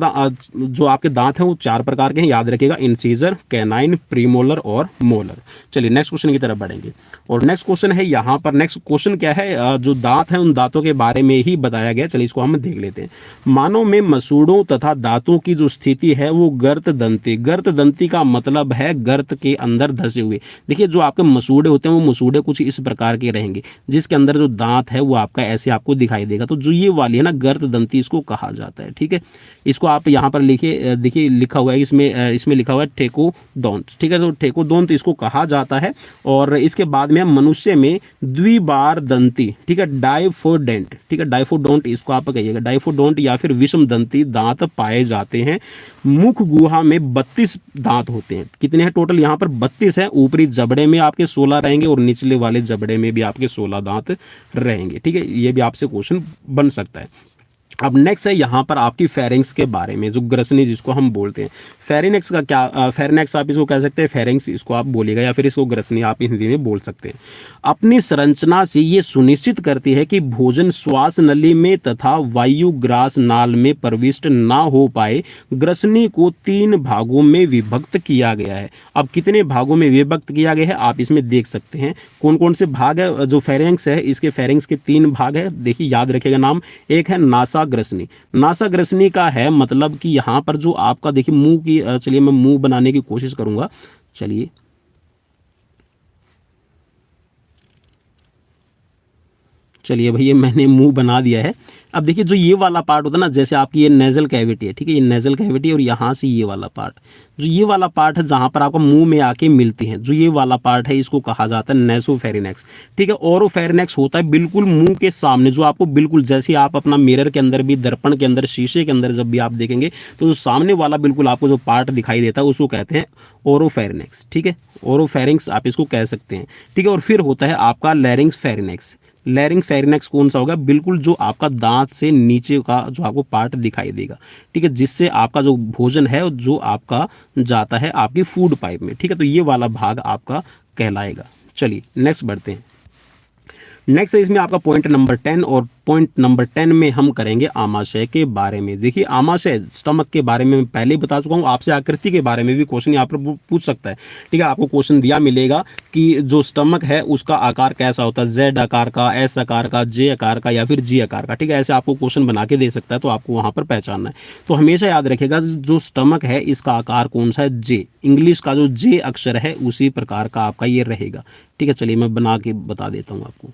जो आपके दांत हैं वो 4 प्रकार के हैं, याद रखिएगा, इंसीजर, कैनाइन, प्रीमोलर और मोलर। चलिए नेक्स्ट क्वेश्चन की तरफ बढ़ेंगे। और नेक्स्ट क्वेश्चन है यहाँ पर, नेक्स्ट क्वेश्चन क्या है, जो दांत हैं उन दांतों के बारे में ही बताया गया। चलिए इसको हम देख लेते हैं। मानव में मसूड़ों तथा दांतों की जो स्थिति है वो गर्त दंती का मतलब है गर्त के अंदर धसे हुए। देखिए जो आपके मसूड़े होते हैं वो मसूड़े कुछ इस प्रकार के रहेंगे, जिसके अंदर जो दांत है वो आपका ऐसे आपको दिखाई देगा। तो जो ये वाली है ना गर्त दंती, इसको कहा जाता है, ठीक है। इसको आप यहाँ पर लिखिए, देखिए लिखा हुआ है इसमें लिखा हुआ है टेकोडोंट, ठीक है। तो टेकोडोंट इसको कहा जाता है। और इसके बाद में मनुष्य में द्विबार दंती, ठीक है, डाइफोडेंट, ठीक है, डाइफोडोंट इसको आप कहिएगा, डाइफोडोंट या फिर विषम दंती दांत पाए जाते हैं। मुख गुहा में 32 दांत होते हैं। कितने हैं टोटल, यहाँ पर 32 है। ऊपरी जबड़े में आपके 16 रहेंगे और निचले वाले जबड़े में भी आपके 16 दांत रहेंगे, ठीक है। ये भी आपसे क्वेश्चन बन सकता है। अब नेक्स्ट है यहाँ पर आपकी फेरिंग्स के बारे में, जो ग्रसनी जिसको हम बोलते हैं। फेरिनेक्स का क्या, फेरिनेक्स आप इसको कह सकते हैं, फेरिंग्स इसको आप बोलिएगा, या फिर इसको ग्रसनी आप हिंदी में बोल सकते हैं। अपनी संरचना से ये सुनिश्चित करती है कि भोजन श्वास नली में तथा वायुग्रास नाल में प्रविष्ट ना हो पाए। ग्रसनी को 3 भागों में विभक्त किया गया है। अब कितने भागों में विभक्त किया गया है आप इसमें देख सकते हैं। कौन कौन से भाग है, जो फेरिंग्स है इसके फेरिंग्स के 3 भाग है, देखिए याद रखिएगा नाम। एक है नासाग्रसनी का है मतलब कि यहाँ पर जो आपका देखिए मुंह की, चलिए मैं मुंह बनाने की कोशिश करूंगा। चलिए भैया मैंने मुंह बना दिया है। अब देखिए जो ये वाला पार्ट होता है ना, जैसे आपकी ये नेजल कैविटी है, ठीक है, ये नेजल कैविटी, और यहाँ से ये वाला पार्ट, जो ये वाला पार्ट है जहाँ पर आपका मुंह में आके मिलती है, जो ये वाला पार्ट है इसको कहा जाता है नेसोफेरिनेक्स, ठीक है। ओरोफेरिनेक्स होता है बिल्कुल मुंह के सामने, जो आपको बिल्कुल जैसे आप अपना मिरर के अंदर भी, दर्पण के अंदर, शीशे के अंदर जब भी आप देखेंगे तो जो सामने वाला बिल्कुल आपको जो पार्ट दिखाई देता है उसको कहते हैं ओरोफेरिनेक्स, ठीक है। ओरोफेरिंक्स आप इसको कह सकते हैं, ठीक है। और फिर होता है आपका लैरिंग्स फेरिनेक्स। लैरिंग फेरिनेक्स कौन सा होगा, बिल्कुल जो आपका दांत से नीचे का जो आपको पार्ट दिखाई देगा, ठीक है, जिससे आपका जो भोजन है जो आपका जाता है आपकी फूड पाइप में, ठीक है। तो ये वाला भाग आपका कहलाएगा। चलिए नेक्स्ट बढ़ते हैं। नेक्स्ट है इसमें आपका पॉइंट नंबर 10, और पॉइंट नंबर 10 में हम करेंगे आमाशय के बारे में। देखिए आमाशय स्टमक के बारे में मैं पहले ही बता चुका हूँ, आपसे आकृति के बारे में भी क्वेश्चन यहाँ पर पूछ सकता है, ठीक है। आपको क्वेश्चन दिया मिलेगा कि जो स्टमक है उसका आकार कैसा होता है, जेड आकार का, एस आकार का, जे आकार का या फिर जी आकार का, ठीक है। ऐसे आपको क्वेश्चन बना के दे सकता है, तो आपको वहाँ पर पहचानना है। तो हमेशा याद रखिएगा जो स्टमक है इसका आकार कौन सा है, जे, इंग्लिश का जो जे अक्षर है उसी प्रकार का आपका ये रहेगा, ठीक है। चलिए मैं बना के बता देता हूँ आपको।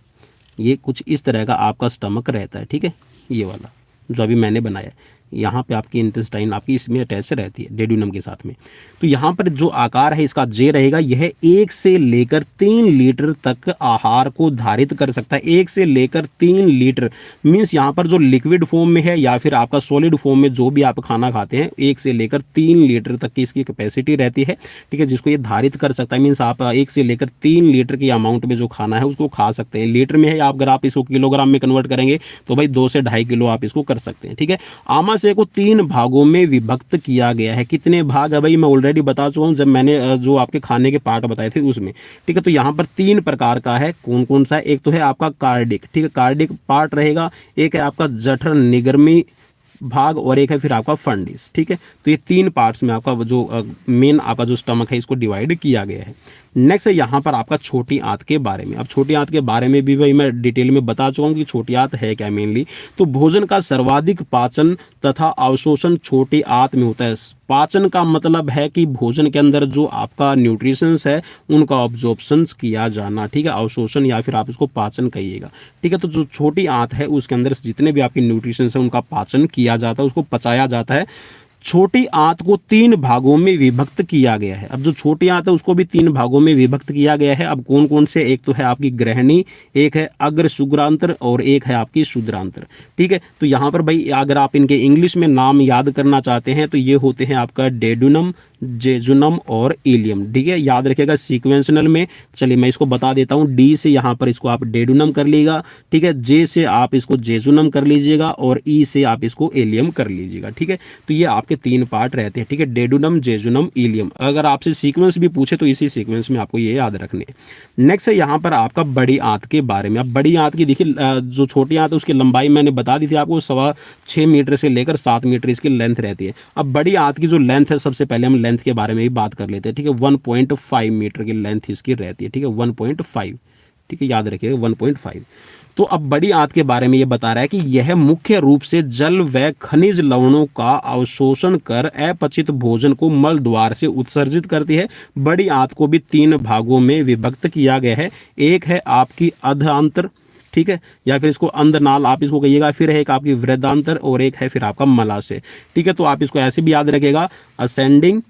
ये कुछ इस तरह का आपका स्टमक रहता है, ठीक है, ये वाला जो अभी मैंने बनाया है, यहाँ पे आपकी इंटेस्टाइन आपकी इसमें अटैच रहती है डेड्यूनम के साथ में। तो यहाँ पर जो आकार है इसका जे रहेगा, यह 1 से लेकर 3 लीटर तक आहार को धारित कर सकता है। 1 से लेकर 3 लीटर मीन्स यहाँ पर जो लिक्विड फॉर्म में है या फिर आपका सॉलिड फॉर्म में जो भी आप खाना खाते हैं, 1 से लेकर 3 लीटर तक की इसकी कैपेसिटी रहती है, ठीक है, जिसको ये धारित कर सकता है। मीन्स आप 1 से लेकर 3 लीटर की अमाउंट में जो खाना है उसको खा सकते हैं। लीटर में है, अगर आप इसको किलोग्राम में कन्वर्ट करेंगे तो भाई 2 से 2.5 किलो आप इसको कर सकते हैं, ठीक है। आमाशय को 3 भागों में विभक्त किया गया है। कितने भाग है भाई, मैं ऑलरेडी बता चुका हूँ जब मैंने जो आपके खाने के पार्ट बताए थे उसमें, ठीक है। तो यहाँ पर 3 प्रकार का है, कौन कौन सा है? एक तो है आपका कार्डिक, ठीक है, कार्डिक पार्ट रहेगा, एक है आपका जठर निगर्मी भाग और एक है फिर आपका फंडिस, ठीक है। तो ये 3 पार्ट्स में आपका जो मेन आपका जो स्टमक है इसको डिवाइड किया गया है। नेक्स्ट है यहाँ पर आपका छोटी आंत के बारे में। अब छोटी आंत के बारे में भी भाई मैं डिटेल में बता चुका हूँ कि छोटी आंत है क्या मेनली। तो भोजन का सर्वाधिक पाचन तथा अवशोषण छोटी आंत में होता है। पाचन का मतलब है कि भोजन के अंदर जो आपका न्यूट्रिशंस है उनका ऑब्जॉर्प्शन किया जाना, ठीक है, अवशोषण या फिर आप इसको पाचन कहिएगा, ठीक है। तो जो छोटी आंत है उसके अंदर जितने भी आपकी न्यूट्रिशंस है उनका पाचन किया जाता है, उसको पचाया जाता है। छोटी आंत को 3 भागों में विभक्त किया गया है। अब जो छोटी आंत है उसको भी 3 भागों में विभक्त किया गया है। अब कौन कौन से? एक तो है आपकी ग्रहणी, एक है अग्र शुक्रांतर और एक है आपकी शुद्रांतर, ठीक है। तो यहाँ पर भाई अगर आप इनके इंग्लिश में नाम याद करना चाहते हैं तो ये होते हैं आपका डेडुनम, जेजुनम और इलियम, ठीक है, याद रखिएगा सीक्वेंशनल में। चलिए मैं इसको बता देता हूँ। डी से यहाँ पर इसको आप डेडुनम कर लीजिएगा, ठीक है, जे से आप इसको जेजुनम कर लीजिएगा और ई से आप इसको एलियम कर लीजिएगा, ठीक है। तो ये आपके 3 पार्ट रहते हैं, ठीक है, डेडुनम, जेजुनम, इलियम। अगर आपसे सीक्वेंस भी पूछे तो इसी सीक्वेंस में आपको ये याद रखने। नेक्स्ट है यहाँ पर आपका बड़ी आंत के बारे में। अब बड़ी आंत की देखिए, जो छोटी आंत है उसकी लंबाई मैंने बता दी थी आपको, 6.25 मीटर से लेकर 7 मीटर इसकी लेंथ रहती है। अब बड़ी आंत की जो लेंथ है, सबसे पहले हम लेंथ के बारे में भी बात कर लेते हैं, ठीक है। 1.5 मीटर की लेंथ इसकी रहती है, ठीक है, 1.5, ठीक है, याद रखिएगा 1.5। तो अब बड़ी आंत के बारे में ये बता रहा है कि यह मुख्य रूप से जल व खनिज लवणों का अवशोषण कर अपचित भोजन को मल द्वार से उत्सर्जित करती है। बड़ी आंत को भी 3 भागों में विभक्त किया गया है। एक है आपकी अधांतर, ठीक है, या फिर इसको अंधनाल आप इसको कहिएगा, फिर है एक आपकी वृद्धांतर और एक है फिर आपका मलाशय, ठीक है। तो आप इसको ऐसे भी याद रखिएगा, असेंडिंग,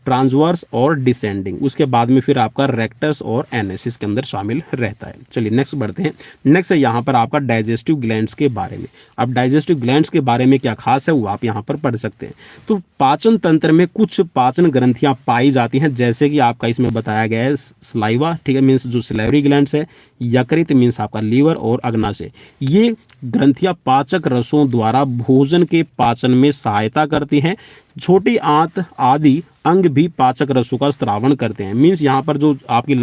ट्रांसवर्स और डिसेंडिंग। उसके बाद में फिर आपका रेक्टस और एनएस इसके अंदर शामिल रहता है। चलिए नेक्स्ट बढ़ते हैं। नेक्स्ट है यहाँ पर आपका डाइजेस्टिव ग्लैंड्स के बारे में। अब डाइजेस्टिव ग्लैंड्स के बारे में क्या खास है वो आप यहाँ पर पढ़ सकते हैं। तो पाचन तंत्र में कुछ पाचन ग्रंथियाँ पाई जाती हैं, जैसे कि आपका इसमें बताया गया है सलाइवा, ठीक है, मीन्स जो सिलेवरी ग्लैंड्स है, यकृत मीन्स आपका लीवर और अग्नाशय। ये ग्रंथियाँ पाचक रसों द्वारा भोजन के पाचन में सहायता करती हैं। छोटी आंत आदि अंग भी पाचक रसों का स्त्रावण करते हैं। मीन्स यहाँ पर जो आपकी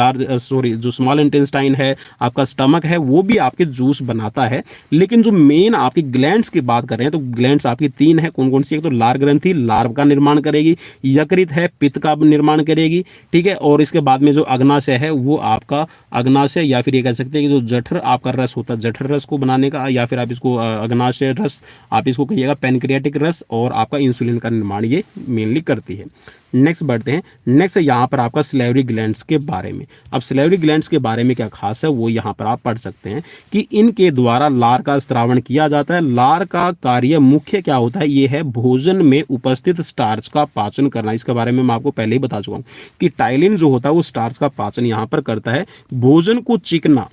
जो स्मॉल इंटेस्टाइन है, आपका स्टमक है, वो भी आपके जूस बनाता है। लेकिन जो मेन आपकी ग्लैंड्स की बात कर रहे हैं तो ग्लैंड्स आपकी 3 है। कौन कौन सी? एक तो लार ग्रंथि लार्व का निर्माण करेगी, यकृत है पित्त का निर्माण करेगी, ठीक है, और इसके बाद में जो अग्नाशय है वो आपका अग्नाशय या फिर ये कह सकते हैं कि जो जठर आपका रस होता है, जठर रस को बनाने का, या फिर आप इसको अग्नाशय रस आप इसको कहिएगा, पैनक्रियाटिक रस और आपका इंसुलिन का निर्माण ये मेनली करती है। नेक्स्ट बढ़ते हैं। नेक्स्ट है यहाँ पर आपका सिलेवरी ग्लैंड्स के बारे में। अब सिलेवरी ग्लैंड्स के बारे में क्या खास है वो यहाँ पर आप पढ़ सकते हैं कि इनके द्वारा लार का स्त्रावण किया जाता है। लार का कार्य मुख्य क्या होता है? ये है भोजन में उपस्थित स्टार्च का पाचन करना। इसके बारे में मैं आपको पहले ही बता चुका हूँ कि टाइलिन जो होता है वो स्टार्च का पाचन यहाँ पर करता है। भोजन को चिकना,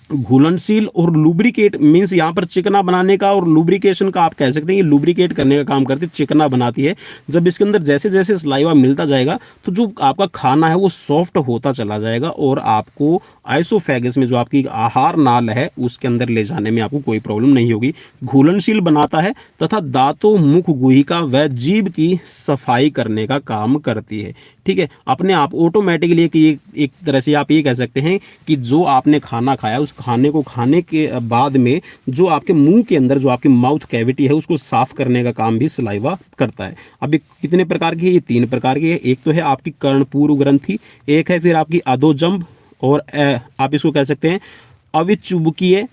घुलनशील और लुब्रिकेट, मीन्स यहाँ पर चिकना बनाने का और लुब्रिकेशन का आप कह सकते हैं, ये लुब्रिकेट करने का काम करती है, चिकना बनाती है। जब इसके अंदर जैसे जैसे सलाइवा मिलता जाएगा तो जो आपका खाना है वो सॉफ्ट होता चला जाएगा और आपको आइसोफेगस में जो आपकी आहार नाल है उसके अंदर ले जाने में आपको कोई प्रॉब्लम नहीं होगी। घुलनशील बनाता है तथा दांतों, मुख गुहिका व जीभ की सफाई करने का काम करती है, ठीक है, अपने आप ऑटोमेटिकली। कि एक तरह से आप ये कह सकते हैं कि जो आपने खाना खाया उस खाने को खाने के बाद में जो आपके मुंह के अंदर जो आपकी माउथ कैविटी है उसको साफ करने का काम भी सलाइवा करता है। अब ये कितने प्रकार की है? ये 3 प्रकार की है। एक तो है आपकी कर्णपूर्व ग्रंथि, एक है फिर आपकी अधोजंभ और आप इसको कह सकते हैं अविचुबकीय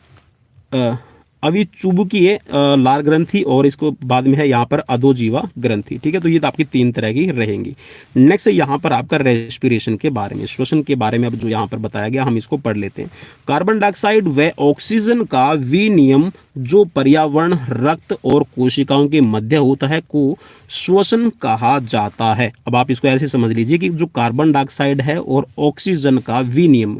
अभी चुबुकीय लार ग्रंथि और इसको बाद में है यहाँ पर अधोजीवा ग्रंथि। ठीक है, तो ये तो आपकी 3 तरह की रहेंगी। नेक्स्ट है यहाँ पर आपका रेस्पिरेशन के बारे में, श्वसन के बारे में अब जो यहाँ पर बताया गया हम इसको पढ़ लेते हैं। कार्बन डाइऑक्साइड व ऑक्सीजन का विनिमय जो पर्यावरण, रक्त और कोशिकाओं के मध्य होता है को श्वसन कहा जाता है। अब आप इसको ऐसे समझ लीजिए कि जो कार्बन डाइऑक्साइड है और ऑक्सीजन का विनिमय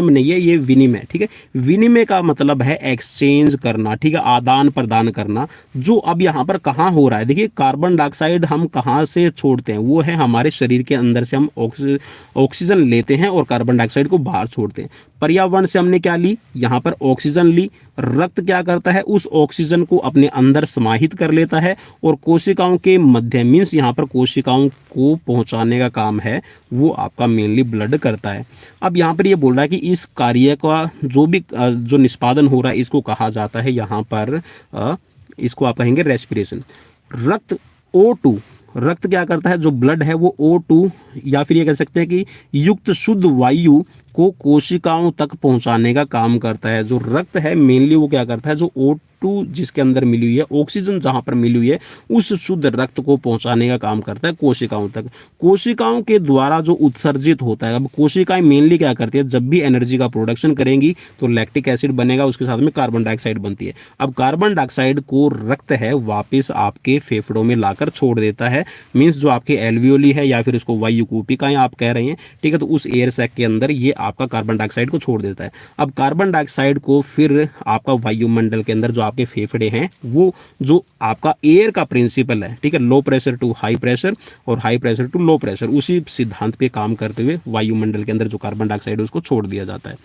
नहीं है, ये विनिमय। ठीक है, विनिमय का मतलब है एक्सचेंज करना। ठीक है, आदान प्रदान करना। जो अब यहाँ पर कहाँ हो रहा है, देखिए कार्बन डाइऑक्साइड हम कहाँ से छोड़ते हैं, वो है हमारे शरीर के अंदर से हम ऑक्सीजन लेते हैं और कार्बन डाइऑक्साइड को बाहर छोड़ते हैं। पर्यावरण से हमने क्या ली, यहाँ पर ऑक्सीजन ली। रक्त क्या करता है, उस ऑक्सीजन को अपने अंदर समाहित कर लेता है और कोशिकाओं के मध्य मीन्स यहाँ पर कोशिकाओं को पहुंचाने का काम है वो आपका मेनली ब्लड करता है। अब यहाँ पर ये बोल रहा है कि इस कार्य का जो निष्पादन हो रहा है इसको कहा जाता है यहाँ पर इसको आप कहेंगे रेस्पिरेशन। रक्त O2, रक्त क्या करता है, जो ब्लड है वो O2 या फिर ये कह सकते हैं कि युक्त शुद्ध वायु को कोशिकाओं तक पहुंचाने का काम करता है। जो रक्त है मेनली वो क्या करता है, जो O2 जिसके अंदर मिली हुई है, ऑक्सीजन जहां पर मिली हुई है, उस शुद्ध रक्त को पहुंचाने का काम करता है कोशिकाओं तक। कोशिकाओं के द्वारा जो उत्सर्जित होता है, अब कोशिकाएं मेनली क्या करती है, जब भी एनर्जी का प्रोडक्शन करेंगी तो लैक्टिक एसिड बनेगा, उसके साथ में कार्बन डाइऑक्साइड बनती है। अब कार्बन डाइऑक्साइड को रक्त है वापस आपके फेफड़ों में लाकर छोड़ देता है, मीन्स जो आपके एल्वियोली है या फिर उसको वायु कूपिकाएं आप कह रहे हैं। ठीक है, तो उस एयर सैक के अंदर ये आपका कार्बन डाइऑक्साइड को छोड़ देता है। अब कार्बन डाइऑक्साइड को फिर आपका वायुमंडल के अंदर जो आपके फेफड़े हैं, वो जो आपका एयर का प्रिंसिपल है, ठीक है, low pressure to high pressure और high pressure to low pressure, उसी सिद्धांत पे काम करते हुए वायुमंडल के अंदर जो कार्बन डाइऑक्साइड है उसको छोड़ दिया जाता है।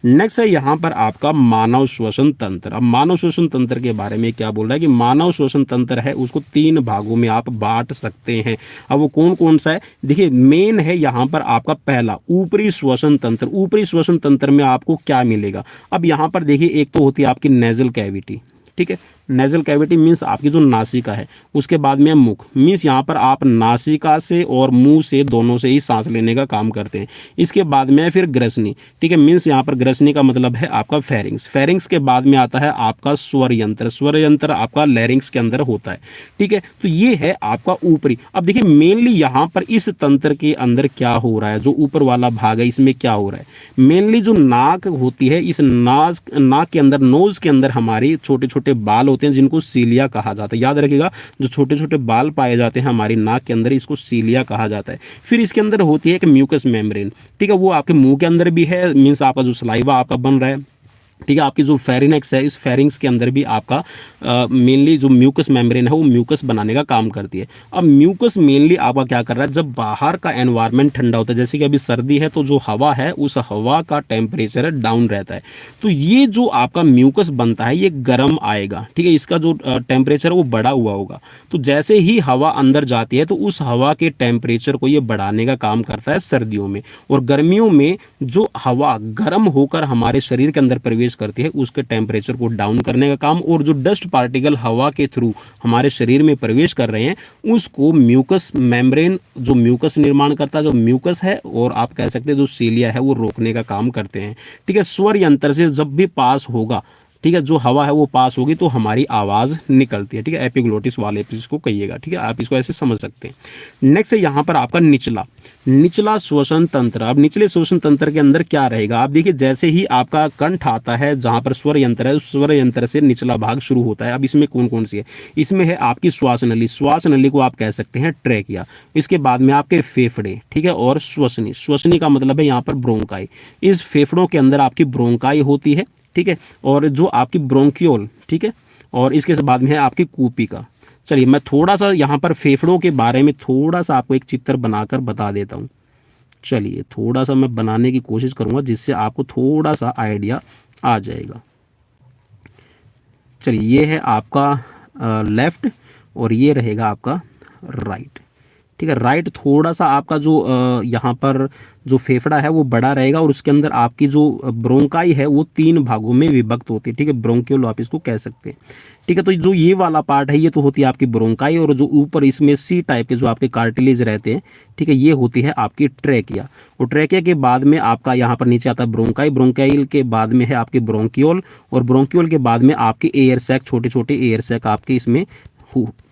नेक्स्ट है यहाँ पर आपका मानव श्वसन तंत्र। अब मानव श्वसन तंत्र के बारे में क्या बोल रहा है कि मानव श्वसन तंत्र है उसको 3 भागों में आप बांट सकते हैं। अब वो कौन कौन सा है, देखिए मेन है यहाँ पर आपका पहला ऊपरी श्वसन तंत्र। ऊपरी श्वसन तंत्र में आपको क्या मिलेगा, अब यहाँ पर देखिए एक तो होती है आपकी नेजल कैविटी। ठीक है, नेजल कैविटी मीन्स आपकी जो नासिका है, उसके बाद में मुख मीन्स यहाँ पर आप नासिका से और मुंह से दोनों से ही सांस लेने का काम करते हैं। इसके बाद में फिर ग्रसनी। ठीक है, मीन्स यहाँ पर ग्रसनी का मतलब है आपका फेरिंग्स। फेरिंग्स के बाद में आता है आपका स्वर यंत्र। स्वर यंत्र आपका लैरिंग्स के अंदर होता है। ठीक है, तो ये है आपका ऊपरी। अब देखिए मेनली यहाँ पर इस तंत्र के अंदर क्या हो रहा है, जो ऊपर वाला भाग है इसमें क्या हो रहा है, मेनली जो नाक होती है, इस नाक के अंदर, नोज के अंदर हमारी छोटे छोटे बाल होते हैं जिनको सीलिया कहा जाता है। याद रखिएगा, जो छोटे छोटे बाल पाए जाते हैं हमारी नाक के अंदर इसको सीलिया कहा जाता है। फिर इसके अंदर होती है एक म्यूकस मेम्ब्रेन। ठीक है, वो आपके मुंह के अंदर भी है, मीन्स आपका जो सलाइवा आपका बन रहा है। ठीक है, आपकी जो फेरिनेक्स है, इस फेरिंग्स के अंदर भी आपका मेनली जो म्यूकस मेम्ब्रेन है वो म्यूकस बनाने का काम करती है। अब म्यूकस मेनली आपका क्या कर रहा है, जब बाहर का एनवायरनमेंट ठंडा होता है, जैसे कि अभी सर्दी है तो जो हवा है उस हवा का टेम्परेचर है डाउन रहता है, तो ये जो आपका म्यूकस बनता है ये गर्म आएगा। ठीक है, इसका जो टेम्परेचर वो बढ़ा हुआ होगा, तो जैसे ही हवा अंदर जाती है तो उस हवा के टेम्परेचर को ये बढ़ाने का काम करता है सर्दियों में। और गर्मियों में जो हवा गर्म होकर हमारे शरीर के अंदर प्रवेश करती है उसके टेम्परेचर को डाउन करने का काम, और जो डस्ट पार्टिकल हवा के थ्रू हमारे शरीर में प्रवेश कर रहे हैं उसको म्यूकस मेम्ब्रेन, जो म्यूकस निर्माण करता है, जो म्यूकस है और आप कह सकते हैं जो सीलिया है, वो रोकने का काम करते हैं। ठीक है, स्वर यंत्र से जब भी पास होगा, ठीक है, जो हवा है वो पास होगी तो हमारी आवाज़ निकलती है। ठीक है, एपिग्लोटिस वाले इसको कहिएगा। ठीक है, आप इसको ऐसे समझ सकते हैं। नेक्स्ट है यहाँ पर आपका निचला श्वसन तंत्र। अब निचले श्वसन तंत्र के अंदर क्या रहेगा, आप देखिए जैसे ही आपका कंठ आता है जहाँ पर स्वर यंत्र है, उस स्वर यंत्र से निचला भाग शुरू होता है। अब इसमें कौन कौन सी है, इसमें है आपकी श्वास नली। श्वास नली को आप कह सकते हैं ट्रैकिया। इसके बाद में आपके फेफड़े, ठीक है, और श्वसनी। श्वसनी का मतलब है यहाँ पर ब्रोंकाई। इस फेफड़ों के अंदर आपकी ब्रोंकाई होती है। ठीक है, और जो आपकी ब्रोंकियोल, ठीक है, और इसके बाद में है आपकी कूपिका। चलिए मैं थोड़ा सा यहाँ पर फेफड़ों के बारे में थोड़ा सा आपको एक चित्र बनाकर बता देता हूँ। चलिए थोड़ा सा मैं बनाने की कोशिश करूँगा जिससे आपको थोड़ा सा आइडिया आ जाएगा। चलिए ये है आपका लेफ्ट और ये रहेगा आपका राइट। ठीक है। राइट थोड़ा सा आपका जो यहाँ पर जो फेफड़ा है वो बड़ा रहेगा और उसके अंदर आपकी जो ब्रोंकाई है वो 3 भागों में विभक्त होती है, ठीक है। ब्रोंक्यूल आप इसको कह सकते हैं, ठीक है। तो जो ये वाला पार्ट है ये तो होती है आपकी ब्रोंकाई, और जो ऊपर इसमें सी टाइप के जो आपके कार्टिलेज रहते हैं, ठीक है, ये होती है आपकी ट्रैकिया। और ट्रैकिया के बाद में आपका यहाँ पर नीचे आता है ब्रोंकाई, ब्रोंकाइल के बाद में है आपके ब्रोंक्यूल, और ब्रोंक्यूल के बाद में आपके एयर सैक, छोटे छोटे एयर सैक आपके इसमें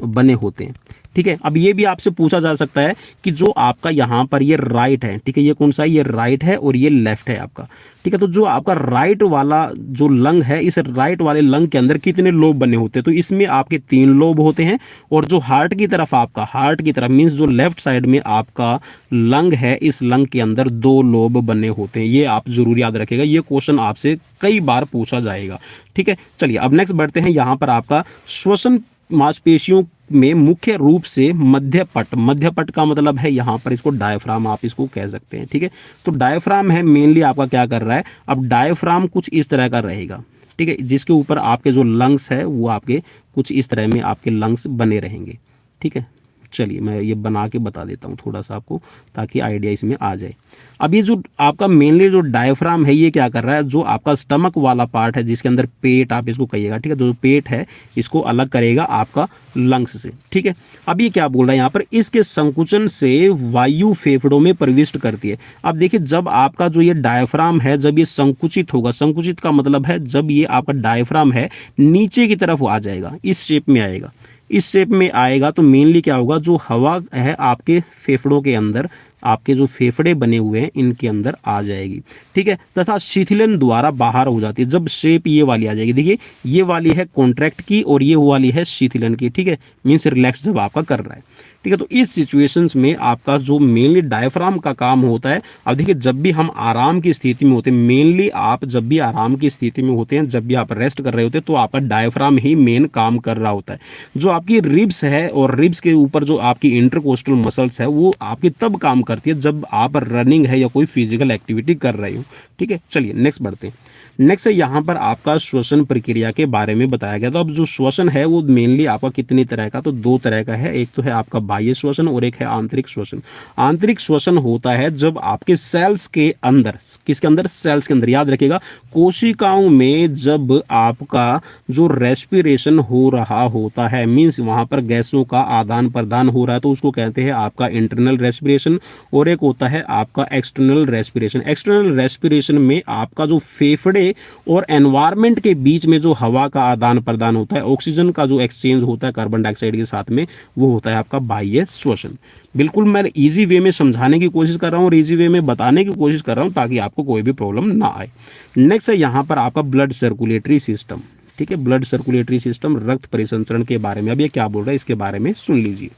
बने होते हैं, ठीक है। अब ये भी आपसे पूछा जा सकता है कि जो आपका यहाँ पर ये राइट है, ठीक है, ये कौन सा है, ये राइट है और ये लेफ्ट है आपका, ठीक है। तो जो आपका राइट वाला जो लंग है, इस राइट वाले लंग के अंदर कितने लोब बने होते हैं, तो इसमें आपके 3 लोब होते हैं। और जो हार्ट की तरफ आपका, हार्ट की तरफ मीन्स जो लेफ्ट साइड में आपका लंग है, इस लंग के अंदर 2 लोब बने होते हैं। ये आप जरूर याद रखिएगा, ये क्वेश्चन आपसे कई बार पूछा जाएगा, ठीक है। चलिए अब नेक्स्ट बढ़ते हैं। यहाँ पर आपका श्वसन मांसपेशियों में मुख्य रूप से मध्यपट, मध्यपट का मतलब है यहाँ पर इसको डायफ्राम आप इसको कह सकते हैं, ठीक है। तो डायफ्राम है मेनली आपका क्या कर रहा है, अब डायफ्राम कुछ इस तरह का रहेगा, ठीक है, जिसके ऊपर आपके जो लंग्स है वो आपके कुछ इस तरह में आपके लंग्स बने रहेंगे, ठीक है। चलिए मैं ये बना के बता देता हूँ थोड़ा सा आपको, ताकि आइडिया इसमें आ जाए। अब ये जो आपका मेनली जो डायफ्राम है ये क्या कर रहा है, जो आपका स्टमक वाला पार्ट है जिसके अंदर पेट आप इसको कहिएगा, ठीक है, जो पेट है इसको अलग करेगा आपका लंग्स से, ठीक है। अब ये क्या बोल रहा है यहाँ पर, इसके संकुचन से वायु फेफड़ों में प्रविष्ट करती है। अब देखिए जब आपका जो ये डायफ्राम है जब ये संकुचित होगा, संकुचित का मतलब है जब ये आपका डायफ्राम है नीचे की तरफ आ जाएगा, इस शेप में आएगा, इस शेप में आएगा, तो मेनली क्या होगा, जो हवा है आपके फेफड़ों के अंदर, आपके जो फेफड़े बने हुए हैं इनके अंदर आ जाएगी, ठीक है, तथा शिथिलन द्वारा बाहर हो जाती है। जब शेप ये वाली आ जाएगी, देखिए ये वाली है कॉन्ट्रैक्ट की और ये वाली है शिथिलन की, ठीक है, मीन्स रिलैक्स जब आपका कर रहा है, ठीक है। तो इस सिचुएशंस में आपका जो मेनली डायफ्राम का काम होता है, अब देखिए जब भी हम आराम की स्थिति में होते हैं, मेनली आप जब भी आराम की स्थिति में होते हैं, जब भी आप रेस्ट कर रहे होते हैं, तो आपका डायफ्राम ही मेन काम कर रहा होता है। जो आपकी रिब्स है और रिब्स के ऊपर जो आपकी इंटरकोस्टल मसल्स है वो आपकी तब काम करती है जब आप रनिंग है या कोई फिजिकल एक्टिविटी कर रहे हो, ठीक है। चलिए नेक्स्ट बढ़ते हैं। नेक्स्ट है यहाँ पर आपका श्वसन प्रक्रिया के बारे में बताया गया। तो अब जो श्वसन है वो मेनली आपका कितनी तरह का, तो 2 तरह का है, एक तो है आपका बाह्य श्वसन और एक है आंतरिक श्वसन। आंतरिक श्वसन होता है जब आपके सेल्स के अंदर, किसके अंदर, सेल्स के अंदर, याद रखिएगा कोशिकाओं में जब आपका जो रेस्पिरेशन हो रहा होता है, मीन्स वहाँ पर गैसों का आदान प्रदान हो रहा है, तो उसको कहते हैं आपका इंटरनल रेस्पिरेशन, और एक होता है आपका एक्सटर्नल रेस्पिरेशन। एक्सटर्नल रेस्पिरेशन में आपका जो फेफड़े और एनवायरनमेंट के बीच में जो हवा का आदान प्रदान होता है, ऑक्सीजन का जो एक्सचेंज होता है कार्बन डाइऑक्साइड के साथ में, वो होता है आपका बाह्य श्वसन। बिल्कुल मैं इजी वे में समझाने की कोशिश कर रहा हूँ और इजी वे में बताने की कोशिश कर रहा हूँ ताकि आपको कोई भी प्रॉब्लम ना आए। नेक्स्ट है यहाँ पर आपका ब्लड सर्कुलेटरी सिस्टम, ठीक है, ब्लड सर्कुलेटरी सिस्टम, रक्त परिसंचरण के बारे में। अब ये क्या बोल रहा है इसके बारे में सुन लीजिए।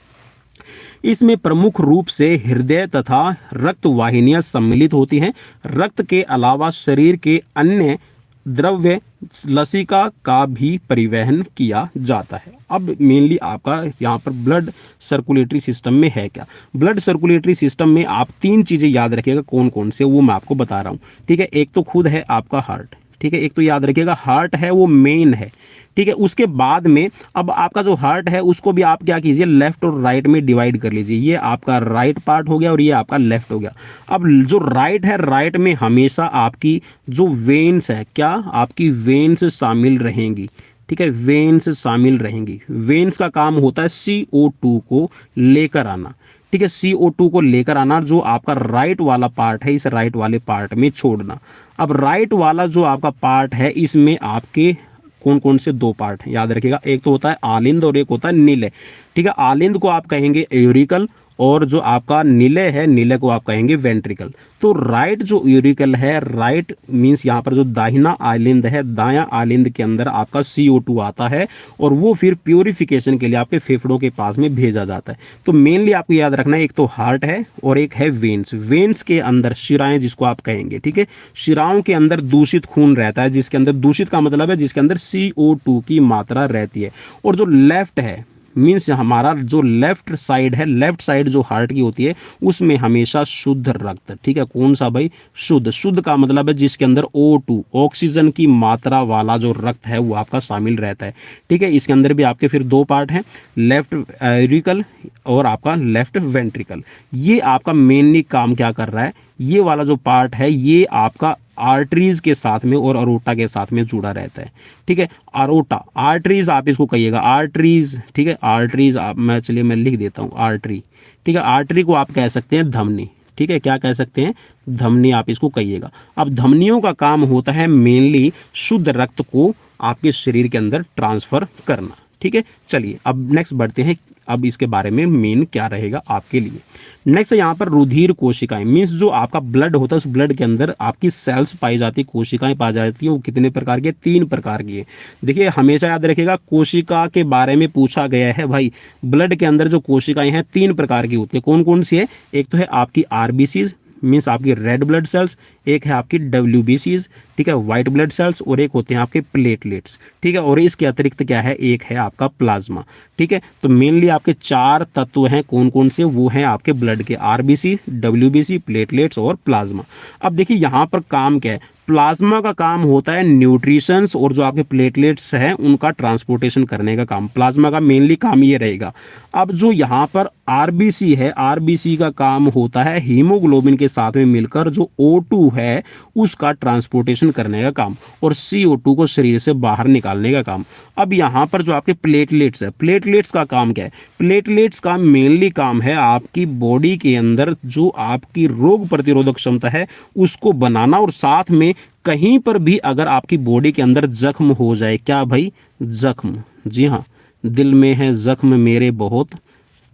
इसमें प्रमुख रूप से हृदय तथा रक्त वाहिनियां सम्मिलित होती हैं। रक्त के अलावा शरीर के अन्य द्रव्य लसिका का भी परिवहन किया जाता है। अब मेनली आपका यहाँ पर ब्लड सर्कुलेटरी सिस्टम में है क्या, ब्लड सर्कुलेटरी सिस्टम में आप 3 चीज़ें याद रखिएगा, कौन कौन से वो मैं आपको बता रहा हूँ, ठीक है। एक तो खुद है आपका हार्ट, ठीक है, एक तो याद रखिएगा हार्ट है वो मेन है, ठीक है। उसके बाद में अब आपका जो हार्ट है उसको भी आप क्या कीजिए, लेफ्ट और राइट में डिवाइड कर लीजिए। ये आपका राइट पार्ट हो गया और ये आपका लेफ्ट हो गया। अब जो राइट है, राइट में हमेशा आपकी जो वेन्स है, क्या आपकी वेन्स शामिल रहेंगी, ठीक है, वेन्स शामिल रहेंगी। वेन्स का काम होता है CO2 को लेकर आना, ठीक है, CO2 को लेकर आना, जो आपका राइट वाला पार्ट है इस राइट वाले पार्ट में छोड़ना। अब राइट वाला जो आपका पार्ट है इसमें आपके कौन कौन से 2 पार्ट हैं, याद रखिएगा, एक तो होता है आलिंद और एक होता है निलय, ठीक है। आलिंद को आप कहेंगे यूरिकल और जो आपका निलय है, निलय को आप कहेंगे वेंट्रिकल। तो राइट जो यूरिकल है, राइट मीन्स यहाँ पर जो दाहिना आलिंद है, दायां आलिंद के अंदर आपका CO2 आता है और वो फिर प्योरिफिकेशन के लिए आपके फेफड़ों के पास में भेजा जाता है। तो मेनली आपको याद रखना है, एक तो हार्ट है और एक है वेन्स। वेन्स के अंदर शिराएं जिसको आप कहेंगे, ठीक है, शिराओं के अंदर दूषित खून रहता है, जिसके अंदर दूषित का मतलब है जिसके अंदर CO2 की मात्रा रहती है। और जो लेफ्ट है मीन्स हमारा जो लेफ्ट साइड है, लेफ्ट साइड जो हार्ट की होती है उसमें हमेशा शुद्ध रक्त, ठीक है, कौन सा भाई, शुद्ध। शुद्ध का मतलब है जिसके अंदर O2 ऑक्सीजन की मात्रा वाला जो रक्त है वो आपका शामिल रहता है, ठीक है। इसके अंदर भी आपके फिर दो पार्ट हैं, लेफ्ट एरिकल और आपका लेफ्ट वेंट्रिकल। ये आपका मेनली काम क्या कर रहा है, ये वाला जो पार्ट है ये आपका आर्टरीज के साथ में और अरोटा के साथ में जुड़ा रहता है, ठीक है। अरोटा, आर्टरीज आप इसको कहिएगा, आर्टरीज, ठीक है। आर्टरीज आप, मैं लिख देता हूँ आर्टरी, ठीक है। आर्टरी को आप कह सकते हैं धमनी, ठीक है। क्या कह सकते हैं, धमनी आप इसको कहिएगा। अब धमनियों का काम होता है मेनली शुद्ध रक्त को आपके शरीर के अंदर ट्रांसफर करना, ठीक है। चलिए अब नेक्स्ट बढ़ते हैं, अब इसके बारे में मेन क्या रहेगा आपके लिए। नेक्स्ट है यहाँ पर रुधिर कोशिकाएं, मीन्स जो आपका ब्लड होता है उस ब्लड के अंदर आपकी सेल्स पाई जाती है, कोशिकाएं पाई जाती है। वो कितने प्रकार के, 3 प्रकार की है। देखिए हमेशा याद रखिएगा, कोशिका के बारे में पूछा गया है भाई, ब्लड के अंदर जो कोशिकाएं हैं 3 प्रकार की होती है। कौन कौन सी है, एक तो है आपकी आरबीसीज मीन्स आपकी रेड ब्लड सेल्स, एक है आपकी डब्ल्यूबीसीज, ठीक है, वाइट ब्लड सेल्स, और एक होते हैं आपके प्लेटलेट्स, ठीक है। और इसके अतिरिक्त क्या है, एक है आपका प्लाज्मा, ठीक है। तो मेनली आपके 4 तत्व हैं, कौन कौन से, वो हैं आपके ब्लड के, आरबीसी, डब्ल्यूबीसी, प्लेटलेट्स और प्लाज्मा। अब देखिए यहाँ पर काम क्या है, प्लाज्मा का काम होता है न्यूट्रिशंस, और जो आपके प्लेटलेट्स हैं उनका ट्रांसपोर्टेशन करने का काम, प्लाज्मा का मेनली काम ये रहेगा। अब जो यहाँ पर आरबीसी है, आरबीसी का काम होता है हीमोग्लोबिन के साथ में मिलकर जो O2 है उसका ट्रांसपोर्टेशन करने का काम, और CO2 को शरीर से बाहर निकालने का काम। अब यहाँ पर जो आपके प्लेटलेट्स है, प्लेटलेट्स का काम क्या है, प्लेटलेट्स का मेनली काम है आपकी बॉडी के अंदर जो आपकी रोग प्रतिरोधक क्षमता है उसको बनाना, और साथ में कहीं पर भी अगर आपकी बॉडी के अंदर जख्म हो जाए, क्या भाई, जख्म, जी हाँ, दिल में है जख्म मेरे बहुत,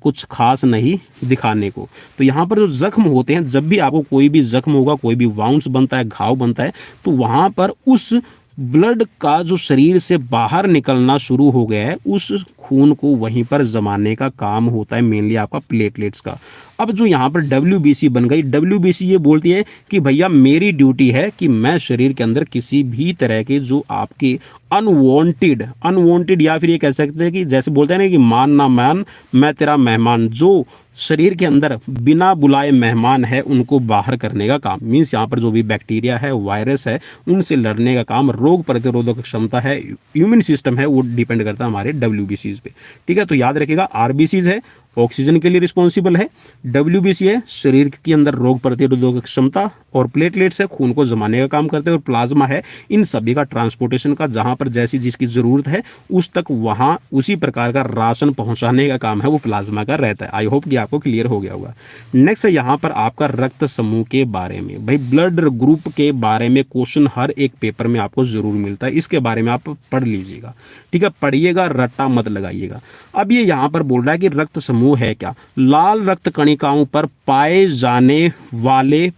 कुछ खास नहीं दिखाने को। तो यहाँ पर जो जख्म होते हैं, जब भी आपको कोई भी जख्म होगा, कोई भी वाउंड्स बनता है, घाव बनता है, तो वहाँ पर उस ब्लड का जो शरीर से बाहर निकलना शुरू हो गया है उस खून को वहीं पर जमाने का काम होता है मेनली आपका प्लेटलेट्स का। अब जो यहाँ पर डब्ल्यूबीसी बन गई, डब्ल्यूबीसी ये बोलती है कि भैया मेरी ड्यूटी है कि मैं शरीर के अंदर किसी भी तरह के जो आपके अनवांटेड या फिर ये कह सकते हैं कि जैसे बोलते हैं ना कि मान ना मान मैं तेरा मेहमान, जो शरीर के अंदर बिना बुलाए मेहमान है उनको बाहर करने का काम, मीन्स यहाँ पर जो भी बैक्टीरिया है, वायरस है, उनसे लड़ने का काम, रोग प्रतिरोधक क्षमता है, इम्यून सिस्टम है, वो डिपेंड करता है हमारे डब्ल्यूबीसीज पे, ठीक है। तो याद रखिएगा, आरबीसीज है ऑक्सीजन के लिए रिस्पॉन्सिबल है, डब्ल्यूबीसी है शरीर के अंदर रोग प्रतिरोधक क्षमता, और प्लेटलेट्स है खून को जमाने का काम करते हैं, और प्लाज्मा है इन सभी का ट्रांसपोर्टेशन का, जहां पर जैसी जिसकी जरूरत है उस तक वहां उसी प्रकार का राशन पहुंचाने का काम है वो प्लाज्मा का रहता है। आई होप कि आपको क्लियर हो गया होगा। नेक्स्ट है यहाँ पर आपका रक्त समूह के बारे में, भाई ब्लड ग्रुप के बारे में क्वेश्चन हर एक पेपर में आपको जरूर मिलता है, इसके बारे में आप पढ़ लीजिएगा, ठीक है, पढ़िएगा, रट्टा मत लगाइएगा। अब ये यहाँ पर बोल रहा है कि रक्त समूह है क्या, लाल रक्त कणिकाओं पर पाए जाने वाले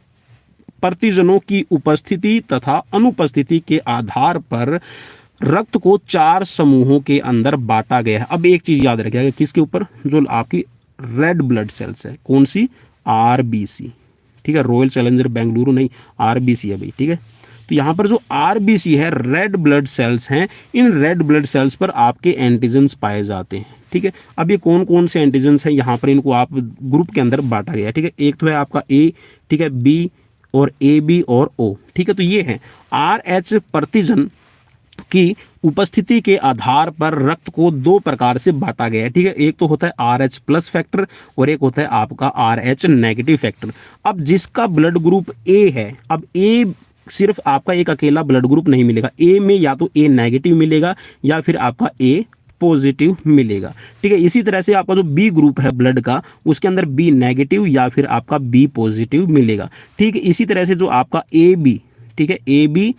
प्रतिजनों की उपस्थिति तथा अनुपस्थिति के आधार पर रक्त को 4 समूहों के अंदर बांटा गया है। अब एक चीज याद रखिएगा, किसके ऊपर, जो आपकी रेड ब्लड सेल्स है, कौन सी, आरबीसी, ठीक है, रॉयल चैलेंजर बेंगलुरु नहीं, आरबीसी है भाई, ठीक है। तो यहाँ पर जो आरबीसी है, रेड ब्लड सेल्स हैं, इन रेड ब्लड सेल्स पर आपके एंटीजन्स पाए जाते हैं, ठीक है। अब ये कौन कौन से एंटीजन्स हैं, यहाँ पर इनको आप ग्रुप के अंदर बांटा गया है, ठीक है। एक तो है आपका ए, ठीक है, बी और ए बी और ओ, ठीक है। तो ये है RH प्रतिजन की उपस्थिति के आधार पर रक्त को 2 प्रकार से बांटा गया है, ठीक है। एक तो होता है RH प्लस फैक्टर और एक होता है आपका RH नेगेटिव फैक्टर। अब जिसका ब्लड ग्रुप ए है, अब ए सिर्फ आपका एक अकेला ब्लड ग्रुप नहीं मिलेगा, ए में या तो ए नेगेटिव मिलेगा या फिर आपका ए पॉजिटिव मिलेगा, ठीक है। इसी तरह से आपका जो बी ग्रुप है ब्लड का, उसके अंदर बी नेगेटिव या फिर आपका बी पॉजिटिव मिलेगा, ठीक है। इसी तरह से जो आपका ए बी, ठीक है, ए बी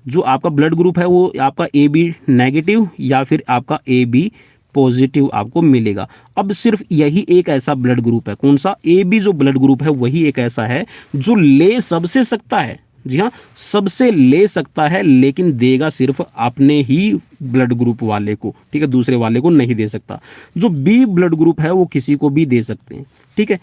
जो आपका ब्लड ग्रुप है वो आपका ए बी नेगेटिव या फिर आपका ए बी पॉजिटिव आपको मिलेगा। अब सिर्फ यही एक ऐसा ब्लड ग्रुप है, कौन सा, ए बी जो ब्लड ग्रुप है वही एक ऐसा है जो ले सबसे सकता है, जी हाँ, सबसे ले सकता है, लेकिन देगा सिर्फ अपने ही ब्लड ग्रुप वाले को, ठीक है, दूसरे वाले को नहीं दे सकता। जो बी ब्लड ग्रुप है वो किसी को भी दे सकते हैं, ठीक है।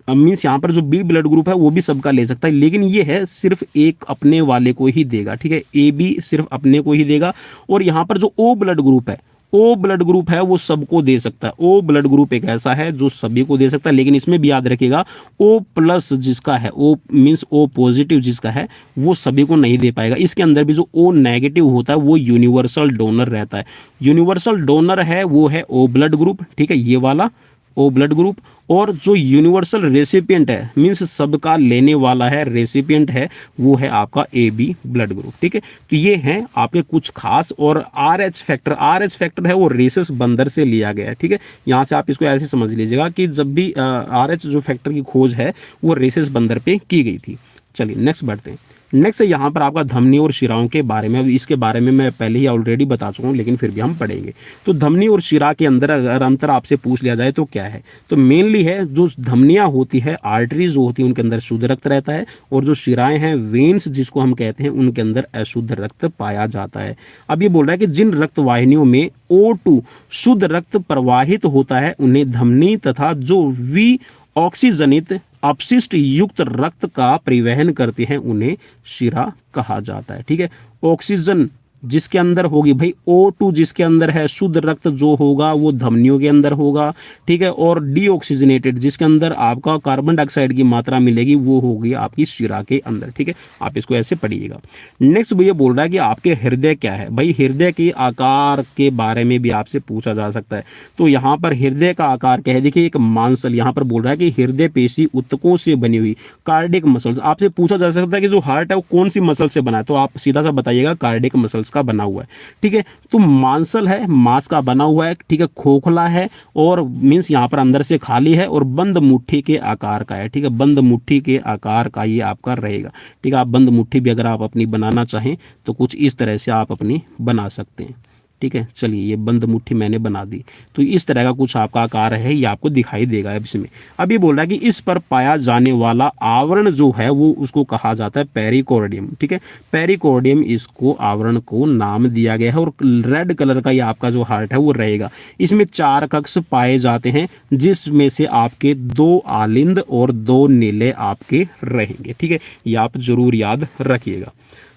मीन्स यहाँ पर जो बी ब्लड ग्रुप है वो भी सबका ले सकता है, लेकिन ये है सिर्फ एक अपने वाले को ही देगा, ठीक है, ए बी सिर्फ अपने को ही देगा। और यहाँ पर जो ओ ब्लड ग्रुप है, ओ ब्लड ग्रुप है वो सबको दे सकता है। ओ ब्लड ग्रुप एक ऐसा है जो सभी को दे सकता है, लेकिन इसमें भी याद रखिएगा ओ प्लस जिसका है, ओ मीन्स ओ पॉजिटिव जिसका है वो सभी को नहीं दे पाएगा। इसके अंदर भी जो ओ नेगेटिव होता है वो यूनिवर्सल डोनर रहता है। यूनिवर्सल डोनर है वो है ओ ब्लड ग्रुप, ठीक है, ये वाला ओ ब्लड ग्रुप। और जो यूनिवर्सल रेसिपिएंट है मीन्स सबका लेने वाला है, रेसिपिएंट है, वो है आपका ए बी ब्लड ग्रुप, ठीक है। तो ये हैं आपके कुछ खास। और आर एच फैक्टर है वो रेसस बंदर से लिया गया है, ठीक है। यहाँ से आप इसको ऐसे समझ लीजिएगा कि जब भी आर एच जो फैक्टर की खोज है वो रेसस बंदर पे की गई थी। चलिए नेक्स्ट बढ़ते हैं। नेक्स्ट है यहाँ पर आपका धमनी और शिराओं के बारे में। अब इसके बारे में मैं पहले ही ऑलरेडी बता चुका हूँ, लेकिन फिर भी हम पढ़ेंगे। तो धमनी और शिरा के अंदर अगर अंतर आपसे पूछ लिया जाए तो क्या है, तो मेनली है जो धमनियाँ होती है, आर्टरीज जो होती है उनके अंदर शुद्ध रक्त रहता है, और जो शिराएं हैं, वेन्स जिसको हम कहते हैं, उनके अंदर अशुद्ध रक्त पाया जाता है। अब ये बोल रहा है कि जिन रक्त वाहिनियों में O2 शुद्ध रक्त प्रवाहित होता है उन्हें धमनी, तथा जो वी ऑक्सीजनित अपशिष्ट युक्त रक्त का परिवहन करते हैं उन्हें शिरा कहा जाता है, ठीक है। ऑक्सीजन जिसके अंदर होगी भाई, O2 जिसके अंदर है, शुद्ध रक्त जो होगा वो धमनियों के अंदर होगा, ठीक है। और डीऑक्सीजनेटेड जिसके अंदर आपका कार्बन डाइऑक्साइड की मात्रा मिलेगी वो होगी आपकी शिरा के अंदर, ठीक है। आप इसको ऐसे पढ़िएगा। नेक्स्ट भैया बोल रहा है कि आपके हृदय क्या है। भाई हृदय के आकार के बारे में भी आपसे पूछा जा सकता है। तो यहाँ पर हृदय का आकार क्या है, देखिए एक मांसल, यहाँ पर बोल रहा है कि हृदय पेशी ऊतकों से बनी हुई कार्डियक मसल्स। आपसे पूछा जा सकता है कि जो हार्ट है वो कौन सी मसल से बना है, तो आप सीधा सा बताइएगा कार्डियक मसल्स का बना हुआ है, ठीक है। तो मांसल है, मांस का बना हुआ है, ठीक है, खोखला है, और मींस यहाँ पर अंदर से खाली है, और बंद मुट्ठी के आकार का है, ठीक है। बंद मुट्ठी के आकार का ये आपका रहेगा, ठीक है। आप बंद मुट्ठी भी अगर आप अपनी बनाना चाहें तो कुछ इस तरह से आप अपनी बना सकते हैं, ठीक है। चलिए ये बंद मुट्ठी मैंने बना दी, तो इस तरह का कुछ आपका आकार है, ये आपको दिखाई देगा अब इसमें। अब ये बोल रहा है कि इस पर पाया जाने वाला आवरण जो है वो उसको कहा जाता है पेरिकोर्डियम, ठीक है। पेरिकोर्डियम इसको आवरण को नाम दिया गया है। और रेड कलर का ये आपका जो हार्ट है वो रहेगा। इसमें 4 कक्ष पाए जाते हैं, जिसमें से आपके 2 आलिंद और 2 नीले आपके रहेंगे, ठीक है। ये आप जरूर याद रखिएगा।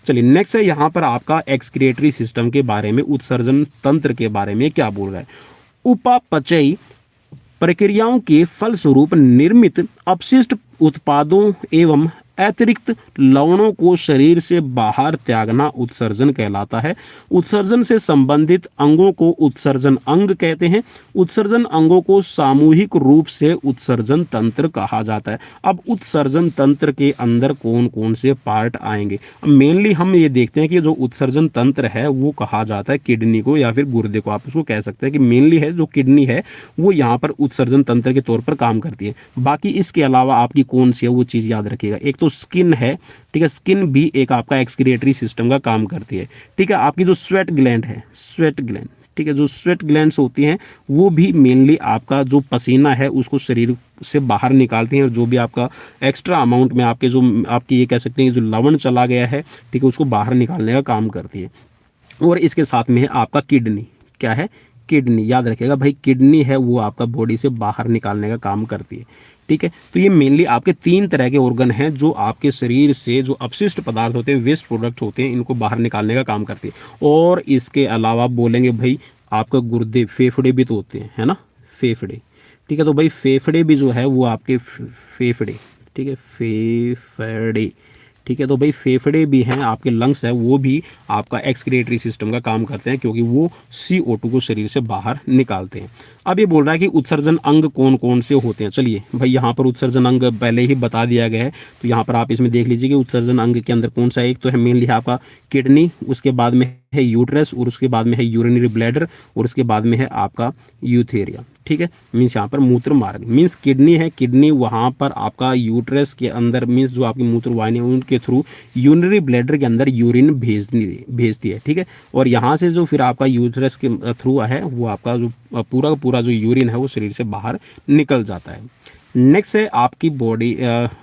चलिए नेक्स्ट है यहाँ पर आपका एक्सक्रिएटरी सिस्टम के बारे में, उत्सर्जन तंत्र के बारे में क्या बोल रहा है। उपापचयी प्रक्रियाओं के फलस्वरूप निर्मित अपशिष्ट उत्पादों एवं अतिरिक्त लवणों को शरीर से बाहर त्यागना उत्सर्जन कहलाता है। उत्सर्जन से संबंधित अंगों को उत्सर्जन अंग कहते हैं। उत्सर्जन अंगों को सामूहिक रूप से उत्सर्जन तंत्र कहा जाता है। अब उत्सर्जन तंत्र के अंदर कौन कौन से पार्ट आएंगे, मेनली हम ये देखते हैं कि जो उत्सर्जन तंत्र है वो कहा जाता है किडनी को या फिर गुर्दे को, आप उसको कह सकते हैं कि मेनली है जो किडनी है वो यहाँ पर उत्सर्जन तंत्र के तौर पर काम करती है। बाकी इसके अलावा आपकी कौन सी है वो चीज़ याद रखिएगा। एक तो स्किन है, ठीक है, स्किन भी एक आपका एक्सक्रिएटरी सिस्टम का काम करती है, ठीक है। आपकी जो स्वेट ग्लैंड है, स्वेट ग्लैंड, ठीक है, जो स्वेट ग्लैंड्स होती हैं वो भी मेनली आपका जो पसीना है उसको शरीर से बाहर निकालती हैं, और जो भी आपका एक्स्ट्रा अमाउंट में आपके जो आपकी ये कह सकते हैं जो लवण चला गया है, ठीक है, उसको बाहर निकालने का काम करती है। और इसके साथ में है आपका किडनी, क्या है, किडनी, याद रखिएगा भाई किडनी है वो आपका बॉडी से बाहर निकालने का काम करती है, ठीक है। तो ये मेनली आपके 3 तरह के ऑर्गन हैं जो आपके शरीर से जो अपशिष्ट पदार्थ होते हैं, वेस्ट प्रोडक्ट होते हैं, इनको बाहर निकालने का काम करती है। और इसके अलावा बोलेंगे भाई आपका गुर्दे, फेफड़े भी तो होते हैं, है ना, फेफड़े, ठीक है। तो भाई फेफड़े भी जो है वो आपके फेफड़े, ठीक है, फेफड़े, ठीक है। तो भाई फेफड़े भी हैं, आपके लंग्स है वो भी आपका एक्सक्रिएटरी सिस्टम का काम करते हैं, क्योंकि वो CO2 को शरीर से बाहर निकालते हैं। अब ये बोल रहा है कि उत्सर्जन अंग कौन कौन से होते हैं। चलिए भाई यहाँ पर उत्सर्जन अंग पहले ही बता दिया गया है, तो यहाँ पर आप इसमें देख लीजिए कि उत्सर्जन अंग के अंदर कौन सा है। एक तो है मेनली आपका किडनी, उसके बाद में है यूट्रस, और उसके बाद में है यूरिनरी ब्लैडर, और उसके बाद में है आपका यूथेरिया, ठीक है। मीन्स यहाँ पर मूत्र मार्ग, मीन्स किडनी है, किडनी वहाँ पर आपका यूट्रस के अंदर मीन्स जो आपकी मूत्र वाहिनी है उनके थ्रू यूरिनरी ब्लैडर के अंदर यूरिन भेजती है, ठीक है। और यहाँ से जो फिर आपका यूट्रस के थ्रू है वो आपका जो पूरा जो यूरिन है वो शरीर से बाहर निकल जाता है। नेक्स्ट है आपकी बॉडी,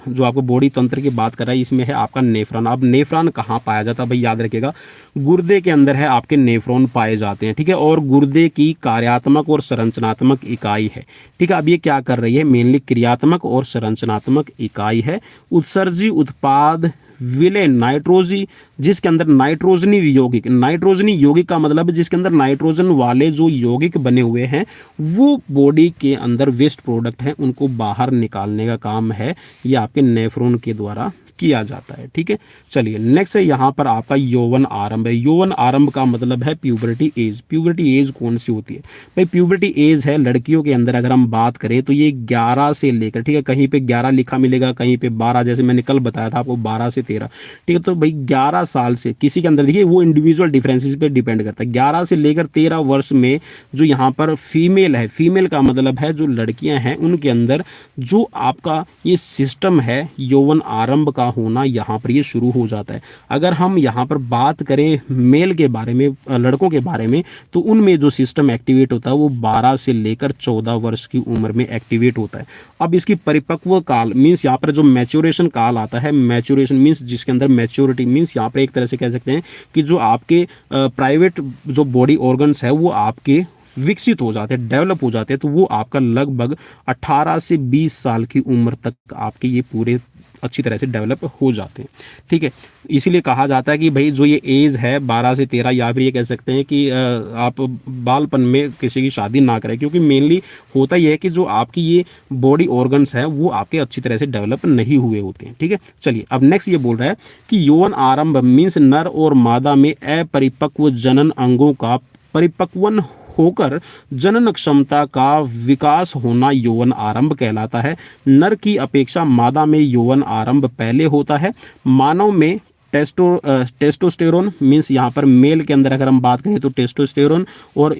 जो आपको बॉडी तंत्र की बात कर रहा है, इसमें है आपका नेफ्रॉन। अब नेफ्रॉन कहाँ पाया जाता है भाई, याद रखिएगा गुर्दे के अंदर है आपके नेफ्रॉन पाए जाते हैं, ठीक है। और गुर्दे की कार्यात्मक और संरचनात्मक इकाई है, ठीक है। अब ये क्या कर रही है, मेनली क्रियात्मक और संरचनात्मक इकाई है। उत्सर्जी उत्पाद विले नाइट्रोजी, जिसके अंदर नाइट्रोजनी यौगिक, नाइट्रोजनी यौगिक का मतलब है जिसके अंदर नाइट्रोजन वाले जो यौगिक बने हुए हैं वो बॉडी के अंदर वेस्ट प्रोडक्ट हैं उनको बाहर निकालने का काम है ये आपके नेफ्रॉन के द्वारा किया जाता है। ठीक है, चलिए नेक्स्ट है यहाँ पर आपका यौवन आरंभ है। यौवन आरंभ का मतलब है प्यूबर्टी एज। प्यूबर्टी एज कौन सी होती है भाई? प्यूबर्टी एज है लड़कियों के अंदर अगर हम बात करें तो ये 11 से लेकर, ठीक है, कहीं पे 11 लिखा मिलेगा, कहीं पे 12, जैसे मैंने कल बताया था आपको 12 से 13। ठीक है, तो भाई 11 साल से किसी के अंदर, देखिए वो इंडिविजुअल डिफरेंसेस पे डिपेंड करता है। 11 से लेकर 13 वर्ष में जो यहाँ पर फीमेल है, फीमेल का मतलब है जो लड़कियां हैं उनके अंदर जो आपका ये सिस्टम है यौवन आरंभ का होना यहाँ पर ये शुरू हो जाता है। अगर हम यहाँ पर बात करें मेल के बारे में, लड़कों के बारे में, तो उनमें जो सिस्टम एक्टिवेट होता है वो 12 से लेकर 14 वर्ष की उम्र में एक्टिवेट होता है। अब इसकी परिपक्व काल मीन्स यहाँ पर जो मैच्योरेशन काल आता है, मैच्योरेशन मीन्स जिसके अंदर मैच्योरिटी मीन्स यहाँ पर एक तरह से कह सकते हैं कि जो आपके प्राइवेट जो बॉडी ऑर्गन्स है वो आपके विकसित हो जाते हैं, डेवलप हो जाते हैं, तो वो आपका लगभग 18 से 20 साल की उम्र तक आपके ये पूरे अच्छी तरह से डेवलप हो जाते हैं। ठीक है, इसीलिए कहा जाता है कि भाई जो ये एज है 12 से 13, या फिर ये कह सकते हैं कि आप बालपन में किसी की शादी ना करें, क्योंकि मेनली होता ही है कि जो आपकी ये बॉडी ऑर्गन्स हैं वो आपके अच्छी तरह से डेवलप नहीं हुए होते हैं। ठीक है, चलिए अब नेक्स्ट ये बोल रहा है कि यौवन आरंभ मीन्स नर और मादा में अपरिपक्व जनन अंगों का परिपक्वन होकर जनन क्षमता का विकास होना यौवन आरंभ कहलाता है। नर की अपेक्षा मादा में यौवन आरंभ पहले होता है। मानव में टेस्टोस्टेरोन मीन्स यहाँ पर मेल के अंदर अगर हम बात करें तो टेस्टोस्टेरोन, और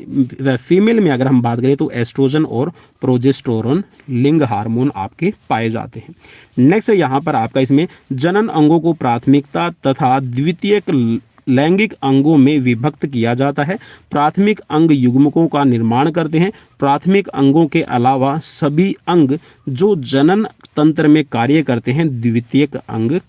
फीमेल में अगर हम बात करें तो एस्ट्रोजन और प्रोजेस्टेरोन लिंग हार्मोन आपके पाए जाते हैं। नेक्स्ट है यहाँ पर आपका इसमें जनन अंगों को प्राथमिकता तथा द्वितीयक लैंगिक अंगों में विभक्त किया जाता है। प्राथमिक अंग युग्मकों का निर्माण करते हैं। प्राथमिक अंगों के अलावा सभी अंग जो जनन तंत्र में कार्य करते हैं द्वितीयक अंग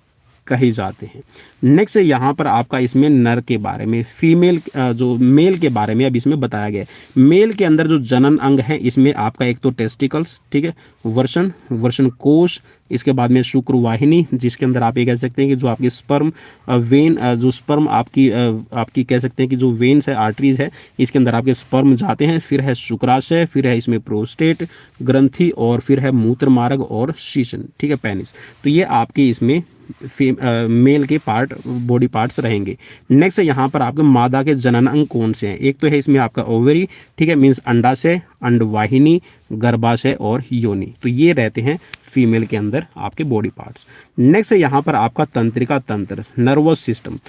कहे जाते हैं। नेक्स्ट है यहाँ पर आपका इसमें नर के बारे में, फीमेल जो मेल के बारे में अब इसमें बताया गया है। मेल के अंदर जो जनन अंग है इसमें आपका एक तो टेस्टिकल्स, ठीक है, वर्षण कोश, इसके बाद में शुक्रवाहिनी जिसके अंदर आप ये कह सकते हैं कि जो आपकी स्पर्म वेन, जो स्पर्म आपकी कह सकते हैं कि जो वेन्स है, आर्टरीज है, इसके अंदर आपके स्पर्म जाते हैं। फिर है शुक्राशय, फिर है इसमें प्रोस्टेट ग्रंथि, और फिर है मूत्र मार्ग और शीशन, ठीक है, पेनिस। तो ये आपके इसमें मेल के पार्ट, बॉडी पार्ट्स रहेंगे। नेक्स्ट है यहाँ पर आपके मादा के जनन अंग कौन से हैं? एक तो है इसमें आपका ओवरी, ठीक है, मीन्स अंडाशय, अंडवाहिनी, गर्भाशय और योनि। तो ये रहते हैं फीमेल के अंदर आपके बॉडी पार्ट्स। नेक्स्ट है यहाँ पर आपका तंत्रिका तंत्र, नर्वस सिस्टम।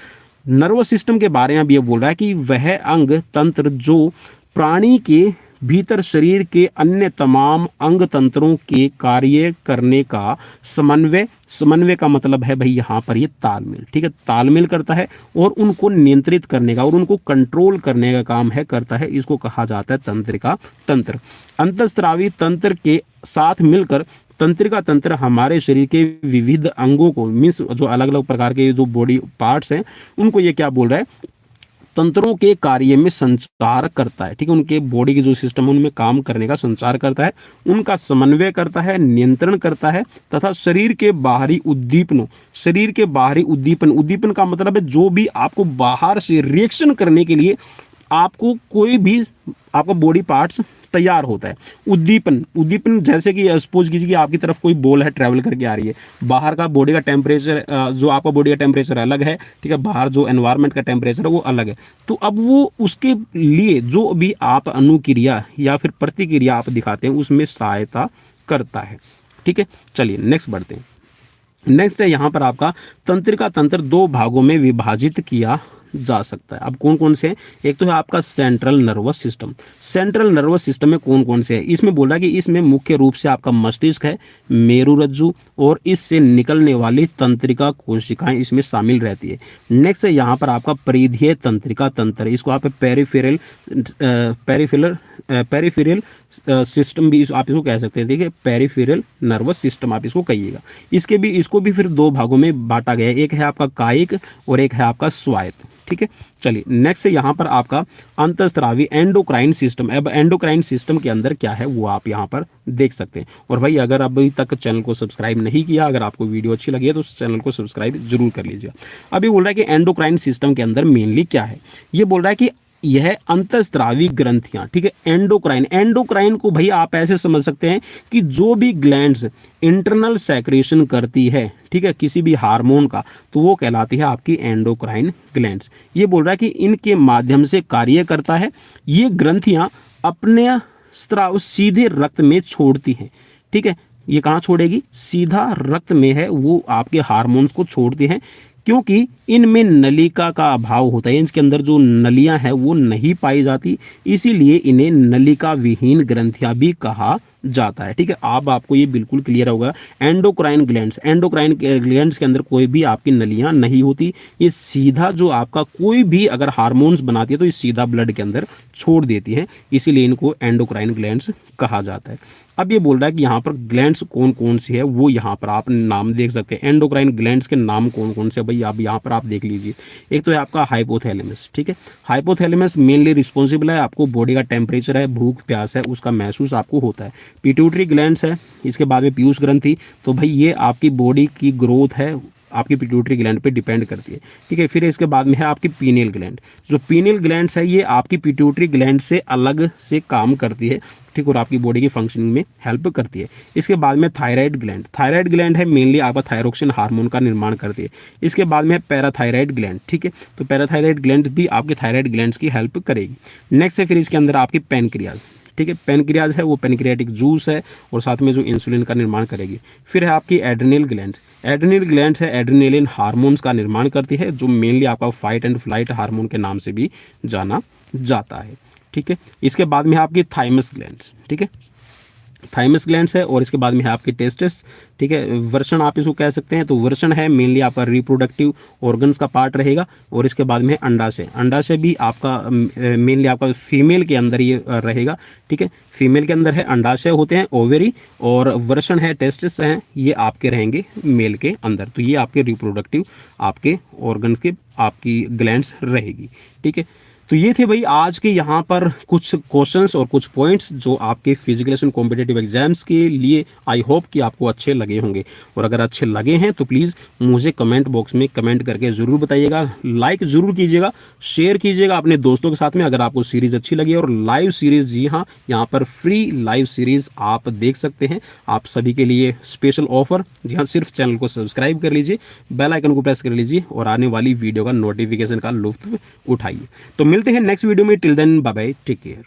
नर्वस सिस्टम के बारे में अब ये बोल रहा है कि वह अंग तंत्र जो प्राणी के भीतर शरीर के अन्य तमाम अंग तंत्रों के कार्य करने का समन्वय का मतलब है भाई यहाँ पर ये तालमेल, ठीक है, तालमेल करता है और उनको नियंत्रित करने का और उनको कंट्रोल करने का काम है करता है। इसको कहा जाता है तंत्रिका तंत्र। अंतःस्रावी तंत्र के साथ मिलकर तंत्रिका तंत्र हमारे शरीर के विविध अंगों को मीन्स जो अलग अलग प्रकार के जो बॉडी पार्ट्स हैं उनको ये क्या बोल रहा है, तंत्रों के कार्य में संचार करता है। ठीक है, उनके बॉडी के जो सिस्टम है उनमें काम करने का संचार करता है, उनका समन्वय करता है, नियंत्रण करता है तथा शरीर के बाहरी उद्दीपन का मतलब है जो भी आपको बाहर से रिएक्शन करने के लिए आपको कोई भी आपका बॉडी पार्ट्स तैयार होता है। उद्दीपन जैसे कि सपोज कीजिए कि आपकी तरफ कोई बॉल है ट्रैवल करके आ रही है, बाहर का बॉडी का टेम्परेचर, जो आपका बॉडी का टेम्परेचर अलग है, ठीक है, बाहर जो एनवायरनमेंट का टेम्परेचर है वो अलग है, तो अब वो उसके लिए जो भी आप अनुक्रिया या फिर प्रतिक्रिया आप दिखाते हैं उसमें सहायता करता है। ठीक है, चलिए नेक्स्ट बढ़ते हैं। नेक्स्ट है यहाँ पर आपका तंत्रिका तंत्र 2 भागों में विभाजित किया जा सकता है। अब कौन कौन से हैं? एक तो है आपका central nervous system. Central nervous system में कौन कौन से हैं? इसमें बोला कि इसमें मुख्य रूप से आपका मस्तिष्क है, मेरुरज्जु और इससे निकलने वाली तंत्रिका कोशिकाएं इसमें शामिल रहती है। नेक्स्ट है यहाँ पर आपका परिधीय तंत्रिका तंत्र, इसको आप पेरिफेरल सिस्टम भी आप इसको कह सकते हैं, ठीक है, पेरिफेरल नर्वस सिस्टम आप इसको कहिएगा। इसको भी फिर दो भागों में बांटा गया है, एक है आपका कायिक और एक है आपका स्वायत्त, ठीक है। चलिए नेक्स्ट है यहाँ पर आपका अंतःस्रावी एंडोक्राइन सिस्टम। अब एंडोक्राइन सिस्टम के अंदर क्या है वो आप यहाँ पर देख सकते हैं। और भाई अगर अभी तक चैनल को सब्सक्राइब नहीं किया, अगर आपको वीडियो अच्छी लगी है तो उस चैनल को सब्सक्राइब जरूर कर लीजिए। अभी बोल रहा है कि एंडोक्राइन सिस्टम के अंदर मेनली क्या है, ये बोल रहा है कि यह अंतःस्रावी ग्रंथियां, ठीक है। एंडोक्राइन को भाई आप ऐसे समझ सकते हैं कि जो भी ग्लैंड्स इंटरनल सेक्रेशन करती है, ठीक है, किसी भी हार्मोन का, तो वो कहलाती है आपकी एंडोक्राइन ग्लैंड्स। ये बोल रहा है कि इनके माध्यम से कार्य करता है। ये ग्रंथियां अपने स्राव सीधे रक्त में छोड़ती हैं, ठीक है। ये कहाँ छोड़ेगी, सीधा रक्त में है, वो आपके हार्मोन्स को छोड़ती हैं, क्योंकि इनमें नलिका का अभाव होता है, इनके अंदर जो नलियां हैं वो नहीं पाई जाती, इसीलिए इन्हें नलिका विहीन ग्रंथियां भी कहा जाता है, ठीक है। अब आपको ये बिल्कुल क्लियर होगा। एंडोक्राइन ग्लैंड्स के अंदर कोई भी आपकी नलियां नहीं होती, ये सीधा जो आपका कोई भी अगर हार्मोन्स बनाती है तो ये सीधा ब्लड के अंदर छोड़ देती है, इसीलिए इनको एंडोक्राइन ग्लैंड्स कहा जाता है। अब ये बोल रहा है कि यहाँ पर ग्लैंड्स कौन कौन सी है वो यहाँ पर आप नाम देख सकते हैं। एंडोक्राइन ग्लैंड्स के नाम कौन कौन से है भाई, आप यहाँ पर आप देख लीजिए। एक तो है आपका हाइपोथैलेमस, ठीक है। हाइपोथैलेमस मेनली रिस्पॉन्सिबल है, आपको बॉडी का टेम्परेचर है, भूख प्यास है, उसका महसूस आपको होता है। पिट्यूटरी ग्लैंड्स है, इसके बाद में पीयूष ग्रंथि, तो भाई ये आपकी बॉडी की ग्रोथ है आपकी पिट्यूटरी ग्लैंड पे डिपेंड करती है, ठीक है। फिर इसके बाद में है आपकी पीनियल ग्लैंड। जो पीनियल ग्लैंड्स है ये आपकी पिट्यूटरी ग्लैंड से अलग से काम करती है, ठीक, और आपकी बॉडी की फंक्शनिंग में हेल्प करती है। इसके बाद में थायराइड ग्लैंड है, मेनली आपका थायरोक्सिन हार्मोन का निर्माण करती है। इसके बाद में है पैराथायराइड ग्लैंड, ठीक है, तो पैराथायराइड ग्लैंड भी आपके थायराइड ग्लैंड्स की हेल्प करेगी। नेक्स्ट है फिर इसके अंदर आपकी पैनक्रियाज, ठीक है। पैनक्रियाज है वो पैनक्रियाटिक जूस है और साथ में जो इंसुलिन का निर्माण करेगी। फिर है आपकी एड्रिनल ग्लैंड्स है, एड्रिनलिन हार्मोन्स का निर्माण करती है, जो मेनली आपका फाइट एंड फ्लाइट हार्मोन के नाम से भी जाना जाता है, ठीक है। इसके बाद में है आपकी थाइमस ग्लैंड्स, ठीक है, थाइमस ग्लैंड्स है। और इसके बाद में है आपकी टेस्टिस, ठीक है, वर्षण आप इसको कह सकते हैं। तो वर्षण है मेनली आपका रिप्रोडक्टिव ऑर्गन्स का पार्ट रहेगा। और इसके बाद में है अंडाशय भी आपका मेनली आपका फीमेल के अंदर ये रहेगा, ठीक है। फीमेल के अंदर है अंडाशय होते हैं, ओवेरी, और वर्षण है टेस्टिस हैं, ये आपके रहेंगे मेल के अंदर। तो ये आपके रिप्रोडक्टिव आपके ऑर्गन्स के आपकी ग्लैंड्स रहेगी, ठीक है। तो ये थे भाई आज के यहाँ पर कुछ क्वेश्चंस और कुछ पॉइंट्स जो आपके फिजिकल कॉम्पिटिटिव एग्जाम्स के लिए आई होप कि आपको अच्छे लगे होंगे। और अगर अच्छे लगे हैं तो प्लीज़ मुझे कमेंट बॉक्स में कमेंट करके ज़रूर बताइएगा, लाइक ज़रूर कीजिएगा, शेयर कीजिएगा अपने दोस्तों के साथ में। अगर आपको सीरीज़ अच्छी लगी और लाइव सीरीज़, जी हाँ, यहाँ पर फ्री लाइव सीरीज़ आप देख सकते हैं। आप सभी के लिए स्पेशल ऑफर, जी हाँ, सिर्फ चैनल को सब्सक्राइब कर लीजिए, बेल आइकन को प्रेस कर लीजिए और आने वाली वीडियो का नोटिफिकेशन का लुत्फ उठाइए। तो मिलते हैं नेक्स्ट वीडियो में। Till then bye bye, take care.